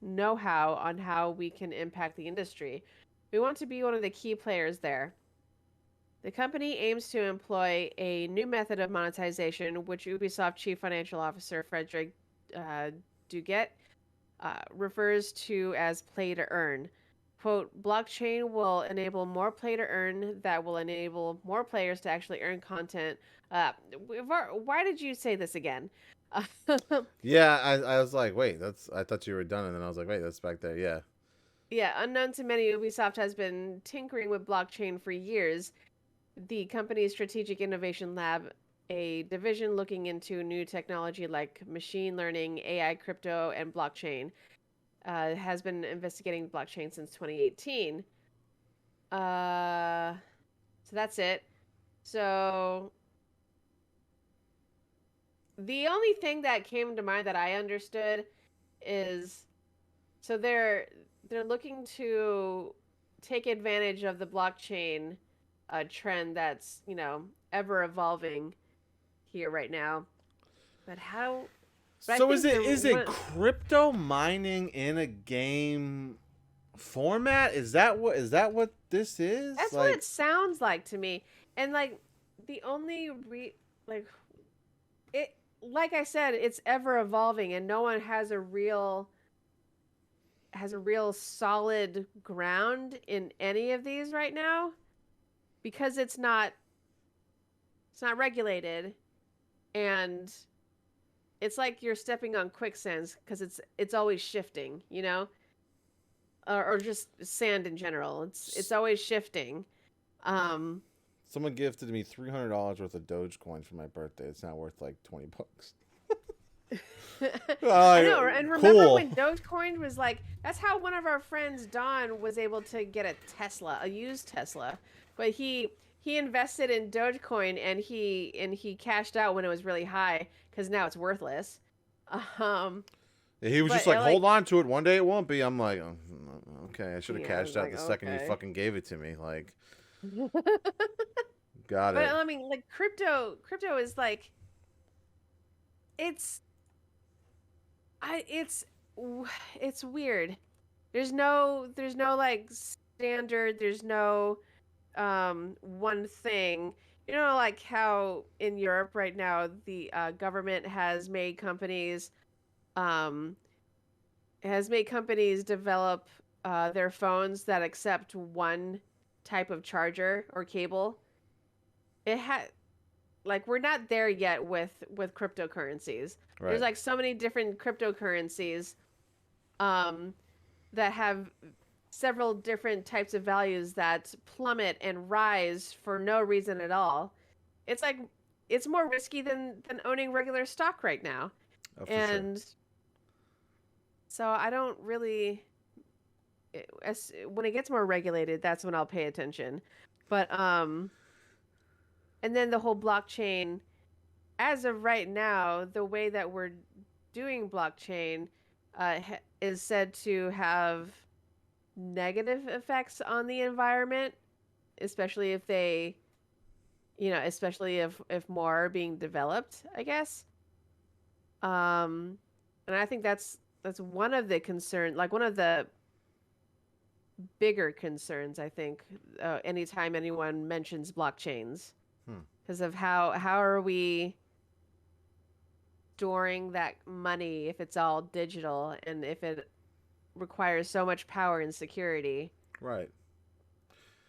know-how on how we can impact the industry. We want to be one of the key players there. The company aims to employ a new method of monetization, which Ubisoft Chief Financial Officer Frederick Duguet refers to as play to earn. Quote, blockchain will enable more play to earn that will enable more players to actually earn content. Why did you say this again? Yeah, I was like, wait, I thought you were done, and then I was like, wait, that's back there, yeah. Yeah, unknown to many, Ubisoft has been tinkering with blockchain for years. The company's Strategic Innovation Lab, a division looking into new technology like machine learning, AI, crypto, and blockchain, has been investigating blockchain since 2018. So that's it. So the only thing that came to mind that I understood is, so they're looking to take advantage of the blockchain trend that's, ever evolving here right now. But how? But So is it crypto mining in a game format? Is that what this is? That's what it sounds like to me. And the only like I said, it's ever evolving, and no one has a real solid ground in any of these right now, because it's not regulated, and it's like you're stepping on quicksands because it's always shifting, or just sand in general. It's always shifting. Someone gifted me $300 worth of Dogecoin for my birthday. It's now worth like $20. I know, and remember when Dogecoin was that's how one of our friends, Don, was able to get a used Tesla, but he invested in Dogecoin and he cashed out when it was really high because now it's worthless. Yeah, He was But just like, it, hold on to it. One day it won't be. I'm like, oh, okay, I should have Yeah, cashed out like, the second you okay. fucking gave it to me. Like, but got it. I mean, like crypto is like, it's, it's weird. There's no like standard. There's no one thing. You know, like how in Europe right now the government um has made companies develop their phones that accept one type of charger or cable. It had like we're not there yet with cryptocurrencies. Right. There's like so many different cryptocurrencies um that have several different types of values that plummet and rise for no reason at all. It's like it's more risky than owning regular stock right now. Oh, for And sure. so I don't really when it gets more regulated, that's when I'll pay attention. But and then the whole blockchain, as of right now, the way that we're doing blockchain is said to have negative effects on the environment, especially if they, especially if more are being developed, I guess. And I think that's one of the concern, like one of the bigger concerns, I think, anytime anyone mentions blockchains, because of how are we storing that money if it's all digital and if it requires so much power and security. Right.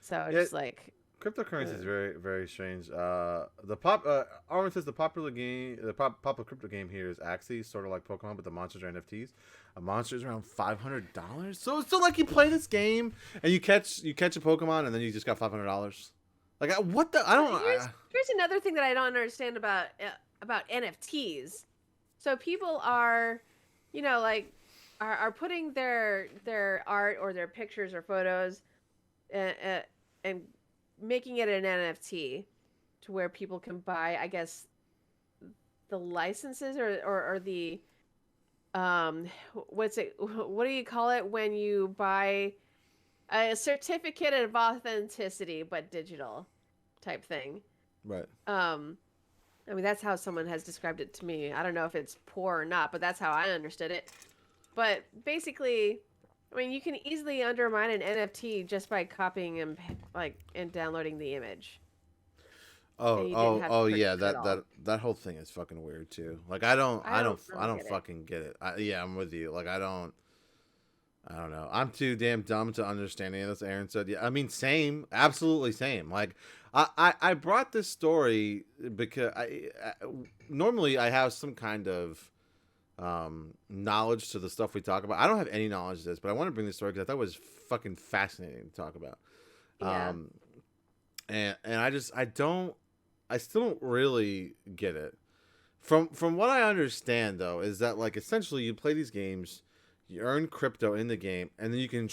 So it's like Cryptocurrency is very, very strange. Armin says the popular crypto game here is Axie, sort of like Pokemon, but the monsters are NFTs. A monster is around $500. So it's still like you play this game and you catch a Pokemon and then you just got $500. Like what the? I don't. Here's another thing that I don't understand about NFTs. So people are, like, are putting their art or their pictures or photos, and making it an NFT to where people can buy, I guess, the licenses or the what do you call it when you buy a certificate of authenticity but digital type thing. Right. I mean, that's how someone has described it to me. I don't know if it's poor or not, but that's how I understood it. But basically, I mean, you can easily undermine an NFT just by copying and downloading the image. Yeah. That whole thing is fucking weird too. Like I don't fucking get it. Yeah, I'm with you. Like I don't know. I'm too damn dumb to understand any of this. Aaron said, yeah. I mean, same, absolutely same. Like I brought this story because normally I have some kind of knowledge to the stuff we talk about. I don't have any knowledge of this, but I want to bring this story because I thought it was fucking fascinating to talk about. Yeah. And I still don't really get it. From what I understand though, is that like essentially you play these games, you earn crypto in the game, and then you can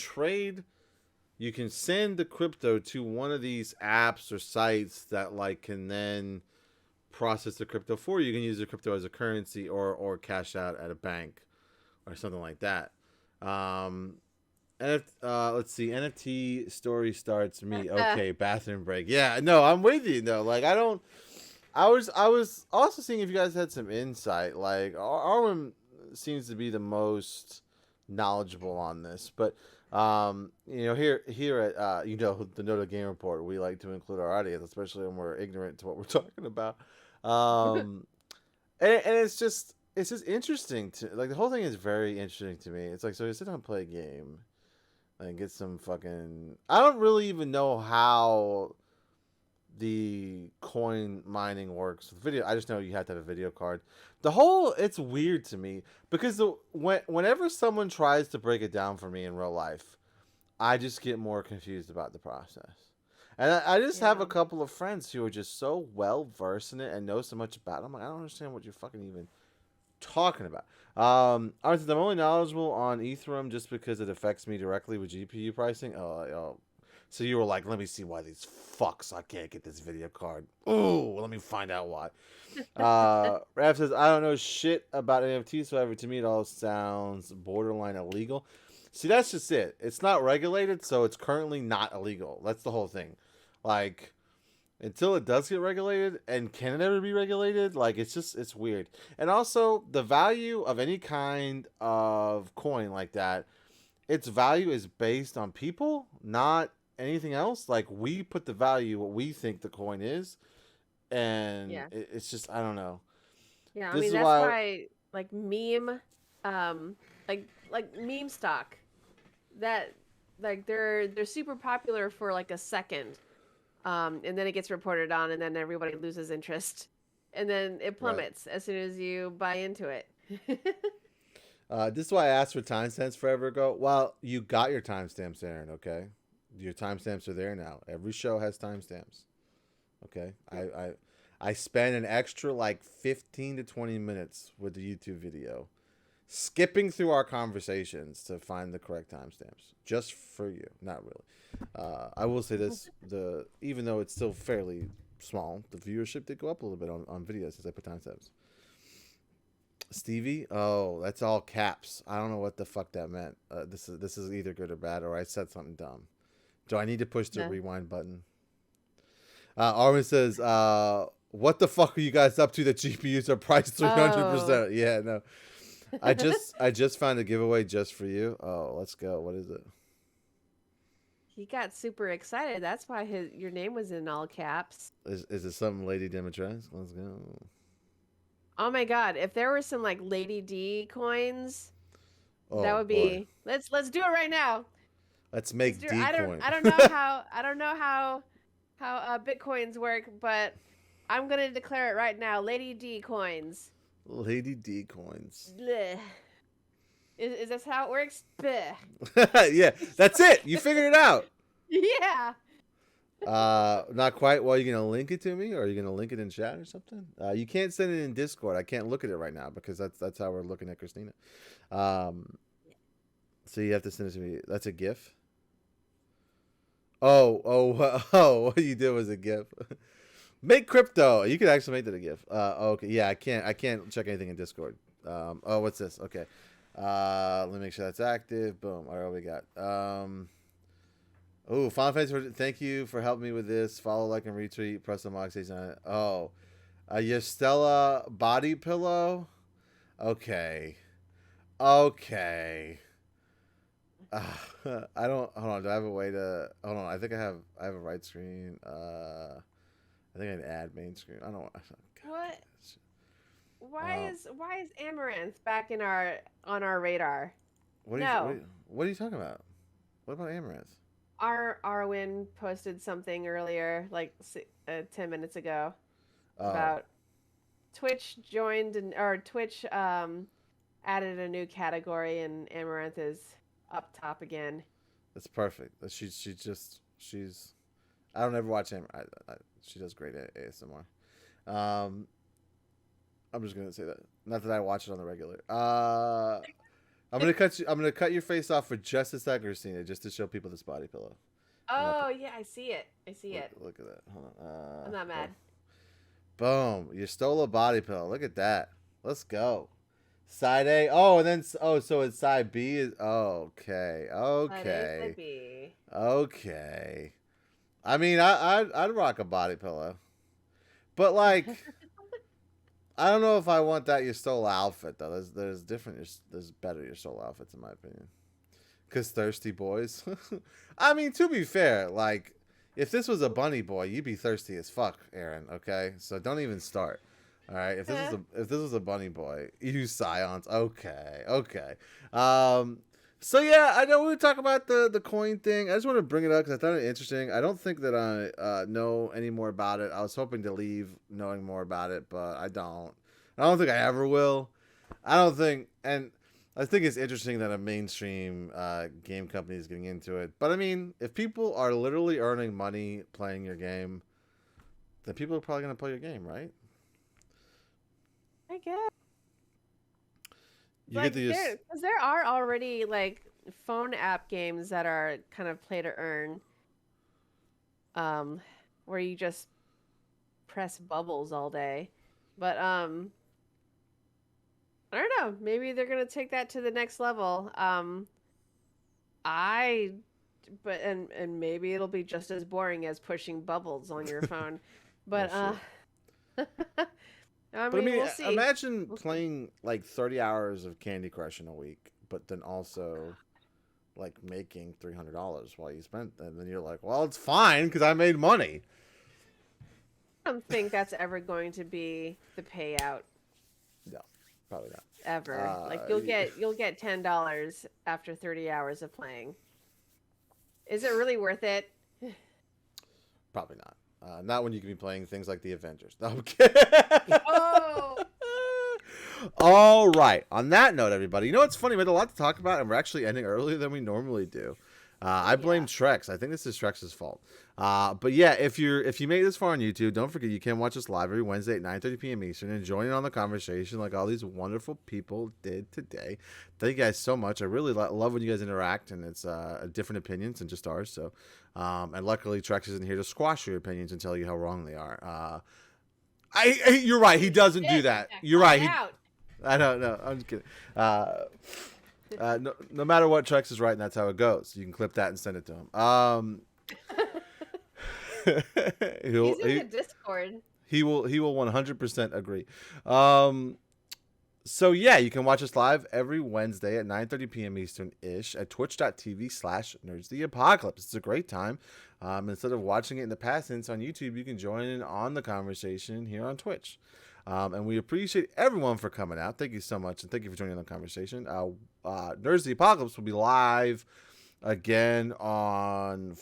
send the crypto to one of these apps or sites that like can then process the crypto for you. You can use the crypto as a currency or cash out at a bank or something like that. Let's see. NFT story starts me. Okay, bathroom break. Yeah, no, I'm with you. No, like I was also seeing if you guys had some insight. Like Arwen seems to be the most knowledgeable on this, but here at the NotA Game Report, we like to include our audience, especially when we're ignorant to what we're talking about. And it's just interesting to like the whole thing is very interesting to me. It's like so you sit down and play a game and get some fucking. I don't really even know how the coin mining works with video. I just know you have to have a video card. It's weird to me because whenever someone tries to break it down for me in real life, I just get more confused about the process. And I just have a couple of friends who are just so well versed in it and know so much about it. I'm like, I don't understand what you're fucking even talking about. I'm only knowledgeable on Ethereum just because it affects me directly with GPU pricing. So you were like, let me see why these fucks I can't get this video card. Ooh, let me find out why. Raph says, I don't know shit about NFTs, however, to me it all sounds borderline illegal. See, that's just it. It's not regulated, so it's currently not illegal. That's the whole thing. Like, until it does get regulated, and can it ever be regulated? Like, it's weird. And also, the value of any kind of coin like that, its value is based on people, not anything else. Like, we put the value, what we think the coin is, and it's just, I don't know. Yeah, I mean, that's why, like, like meme stock, that, like, they're super popular for, like, a second. And then it gets reported on, and then everybody loses interest, and then it plummets as soon as you buy into it. This is why I asked for timestamps forever ago. Well, you got your timestamps, Aaron. Okay, your timestamps are there now. Every show has timestamps. Okay, I spend an extra like 15 to 20 minutes with the YouTube video, skipping through our conversations to find the correct timestamps, just for you. Not really. I will say this: even though it's still fairly small, the viewership did go up a little bit on videos as I put timestamps. Stevie, oh, that's all caps. I don't know what the fuck that meant. This is either good or bad, or I said something dumb. Do I need to push the rewind button? Armin says, "What the fuck are you guys up to? That GPUs are priced 300%." Yeah, no. I just found a giveaway just for you. Oh, let's go. What is it? He got super excited. That's why your name was in all caps. Is it something Lady Demetres? Let's go. Oh my god! If there were some like Lady D coins, that would be. Let's do it right now. Let's make D coin. I don't know how Bitcoins work, but I'm gonna declare it right now. Lady D coins. Lady D coins. Blech. Is this how it works? Blech. Yeah, that's it. You figured it out. Yeah. Not quite. Well, you gonna link it to me, or are you gonna link it in chat or something? You can't send it in Discord. I can't look at it right now because that's how we're looking at Christina. So you have to send it to me. That's a GIF. Oh! What you did was a GIF. Make crypto. You could actually make that a GIF. Okay. Yeah, I can't check anything in Discord. Oh, what's this? Okay. Let me make sure that's active. Boom. All right, what we got? Oh, Final Fantasy. Thank you for helping me with this. Follow, like, and retweet. Press the Mox station on it. Oh, your Stella body pillow. Okay. I don't. Hold on. Do I have a way to? Hold on. I think I have a right screen. I think I can add main screen. I don't want. What? Why is Amaranth back on our radar? What are you talking about? What about Amaranth? Arwin posted something earlier, like 10 minutes ago, about Twitch Twitch added a new category, and Amaranth is up top again. That's perfect. She's. I don't ever watch Amaranth. She does great at ASMR. I'm just gonna say that. Not that I watch it on the regular. I'm gonna cut your face off for just a second, Christina, just to show people this body pillow. Oh yeah, I see it. Look at that. Hold on. I'm not mad. Boom! You stole a body pillow. Look at that. Let's go. Side A. Oh, and then so it's side B is okay. Side B. Okay. I mean, I'd rock a body pillow, but like. I don't know if I want that your stole outfit though. There's better your stole outfits in my opinion. Cause thirsty boys. I mean, to be fair, like if this was a bunny boy, you'd be thirsty as fuck, Aaron. Okay, so don't even start. All right, if this was a bunny boy, you scions. Okay. So yeah, I know we were talking about the coin thing. I just want to bring it up because I thought it interesting. I don't think that I know any more about it. I was hoping to leave knowing more about it, but I don't. I don't think I ever will. I think it's interesting that a mainstream game company is getting into it. But I mean, if people are literally earning money playing your game, then people are probably going to play your game, right? I guess. You get to use... Because there are already like phone app games that are kind of play to earn. where you just press bubbles all day. But I don't know. Maybe they're gonna take that to the next level. I, but and maybe it'll be just as boring as pushing bubbles on your phone. But Oh, I But I mean, mean, we'll see. imagine We'll see. playing like 30 hours of Candy Crush in a week, but then also like making $300 while you spent, and then you're like, well, it's fine because I made money. I don't think that's ever going to be the payout No, probably not. ever. Like Uh, you'll get $10 after 30 hours of playing. Is it really worth it? Probably not. Not when you can be playing things like the Avengers. No, I'm kidding. Oh, All right. On that note, everybody, you know what's funny? We had a lot to talk about, and we're actually ending earlier than we normally do. I blame Trex. I think this is Trex's fault. But yeah, if you made this far on YouTube, don't forget you can watch us live every Wednesday at 9:30 p.m. Eastern and join in on the conversation like all these wonderful people did today. Thank you guys so much. I really love when you guys interact, and it's different opinions than just ours. So, and luckily Trex isn't here to squash your opinions and tell you how wrong they are. You're right. He doesn't do that. You're right. I don't know. I'm just kidding. No matter what, Trex is right, and that's how it goes. You can clip that and send it to him. he's in the Discord. He will 100% agree. So yeah, you can watch us live every Wednesday at 9:30 p.m. Eastern ish at twitch.tv/nerdstheapocalypse. It's a great time. Instead of watching it in the past tense on YouTube, you can join in on the conversation here on Twitch. And we appreciate everyone for coming out. Thank you so much, and thank you for joining the conversation. Nerds the Apocalypse will be live again on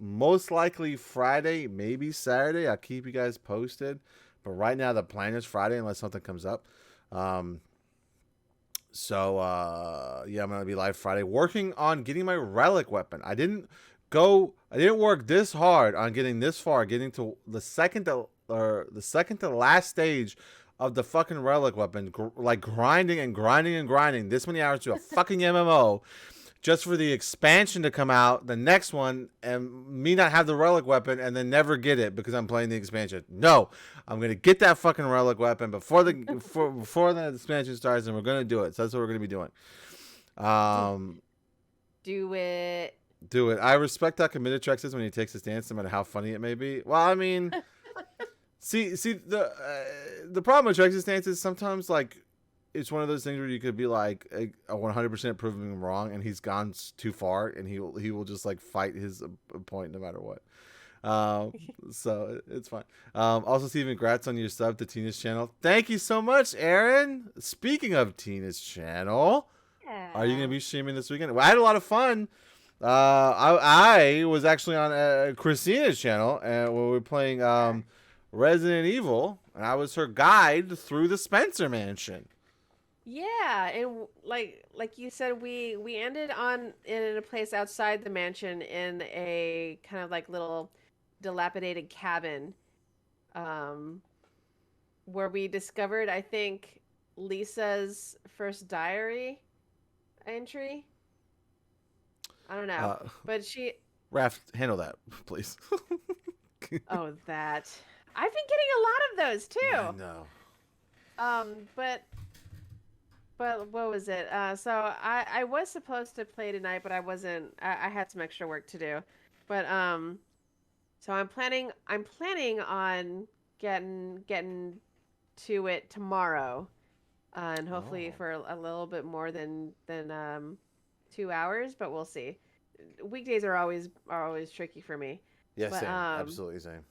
most likely Friday, maybe Saturday. I'll keep you guys posted. But right now, the plan is Friday unless something comes up. Yeah, I'm gonna be live Friday, working on getting my relic weapon. I didn't work this hard on getting this far, getting to the second to last stage of the fucking relic weapon, like grinding and grinding and grinding this many hours to a fucking MMO just for the expansion to come out, the next one, and me not have the relic weapon and then never get it because I'm playing the expansion. No, I'm gonna get that fucking relic weapon before the before the expansion starts, and we're gonna do it. So that's what we're gonna be doing. Do it. Do it. I respect how committed Trex is when he takes his stance, no matter how funny it may be. Well, I mean, see the problem with Trex's stance is sometimes like it's one of those things where you could be like a 100% proving him wrong, and he's gone too far, and he will just like fight his point no matter what. So it's fine. Also, Steven, congrats on your sub to Tina's channel. Thank you so much, Aaron. Speaking of Tina's channel, are you gonna be streaming this weekend? Well, I had a lot of fun. I was actually on Christina's channel, and we were playing Resident Evil, and I was her guide through the Spencer Mansion. Yeah, and like you said, we ended in a place outside the mansion in a kind of like little dilapidated cabin, where we discovered, I think, Lisa's first diary entry. I don't know, but she. Raph, handle that, please. Oh, that. I've been getting a lot of those too. I know. But what was it? So I was supposed to play tonight, but I wasn't. I had some extra work to do. But so I'm planning on getting to it tomorrow, and hopefully for a little bit more than 2 hours. But we'll see. Weekdays are always tricky for me. Yeah, but, same. Absolutely same.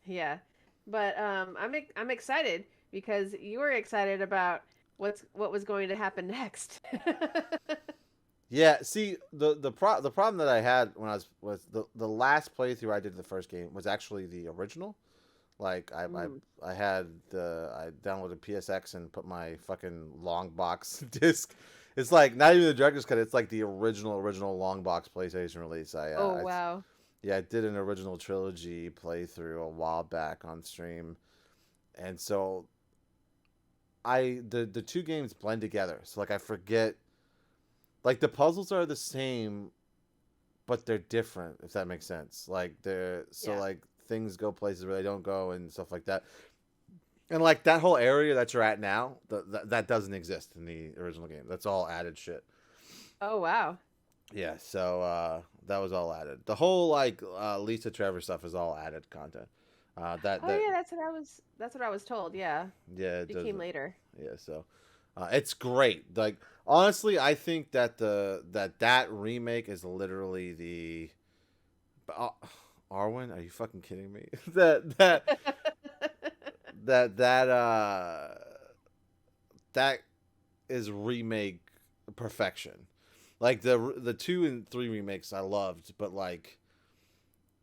Yeah, but I'm excited because you were excited about what was going to happen next. Yeah, see, the problem that I had when I was the last playthrough I did of the first game was actually the original. Like I downloaded PSX and put my fucking long box disc. It's like not even the director's cut. It's like the original long box PlayStation release. Wow. Yeah, I did an original trilogy playthrough a while back on stream, and so the two games blend together. So like I forget, like the puzzles are the same, but they're different, if that makes sense. Like like things go places where they don't go and stuff like that. And like that whole area that you're at now, that doesn't exist in the original game. That's all added shit. Oh wow. Yeah, so that was all added. The whole like Lisa Trevor stuff is all added content. Yeah, that's what I was told. Yeah. Yeah, it came later. Yeah, so it's great. Like honestly, I think that that remake is literally the Arwen, are you fucking kidding me? that is remake perfection. Like the 2 and 3 remakes I loved, but like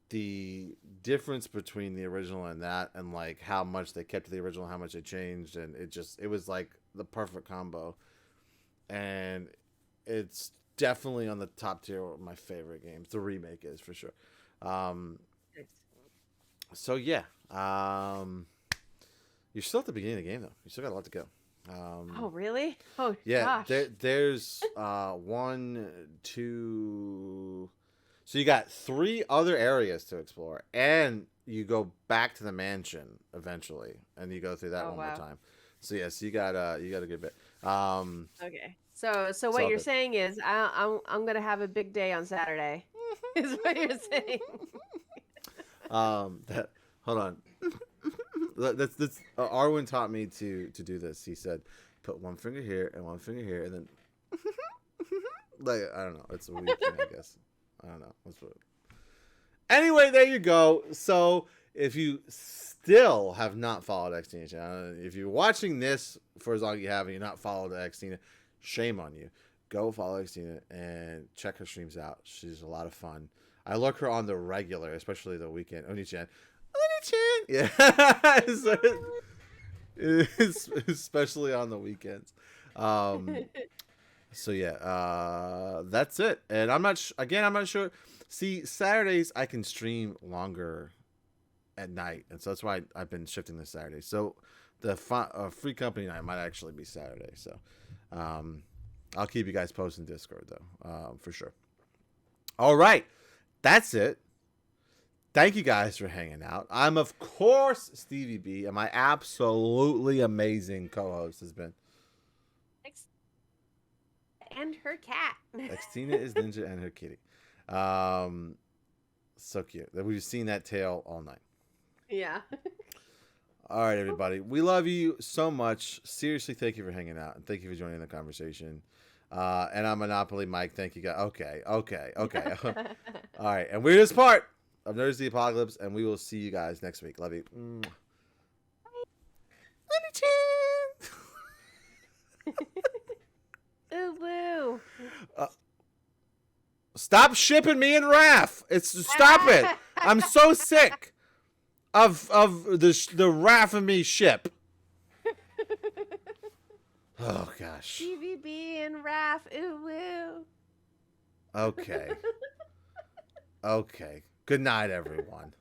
the difference between the original and that, and like how much they kept to the original, how much they changed, and it was like the perfect combo. And it's definitely on the top tier of my favorite games. The remake is for sure. So yeah, you're still at the beginning of the game though. You still got a lot to go. Oh really? Oh yeah. gosh. There's 1, 2. So you got 3 other areas to explore, and you go back to the mansion eventually, and you go through that more time. So yes, you got a good bit. Okay. So what you're saying is I'm gonna have a big day on Saturday. Is what you're saying. Hold on. That's Arwen taught me to do this. He said, put one finger here and one finger here, and then like I don't know. It's a weird thing, I guess. I don't know. Anyway, there you go. So if you still have not followed Xtina, if you're watching this for as long as you have and you're not followed Xtina, shame on you. Go follow Xtina and check her streams out. She's a lot of fun. I look her on the regular, especially the weekend. Oni-chan. Yeah. Especially on the weekends. So yeah, that's it. And I'm not sure. See, Saturdays I can stream longer at night, and so that's why I've been shifting this Saturday. So the free company night might actually be Saturday. So I'll keep you guys posted in Discord though, for sure. All right, that's it. Thank you guys for hanging out. I'm of course Stevie B, and my absolutely amazing co-host has been and her cat. Xtina is Ninja and her kitty. So cute. We've seen that tail all night. Yeah. All right, everybody. We love you so much. Seriously, thank you for hanging out, and thank you for joining the conversation. And I'm Monopoly Mike. Thank you, guys. Okay. All right, and we're this part of Nerds the Apocalypse, and we will see you guys next week. Love you. Ooh, woo. Stop shipping me and Raph. Stop it. I'm so sick of the Raph and me ship. Oh gosh. GVB and Raph. Ooh, woo. Okay. Okay. Good night, everyone.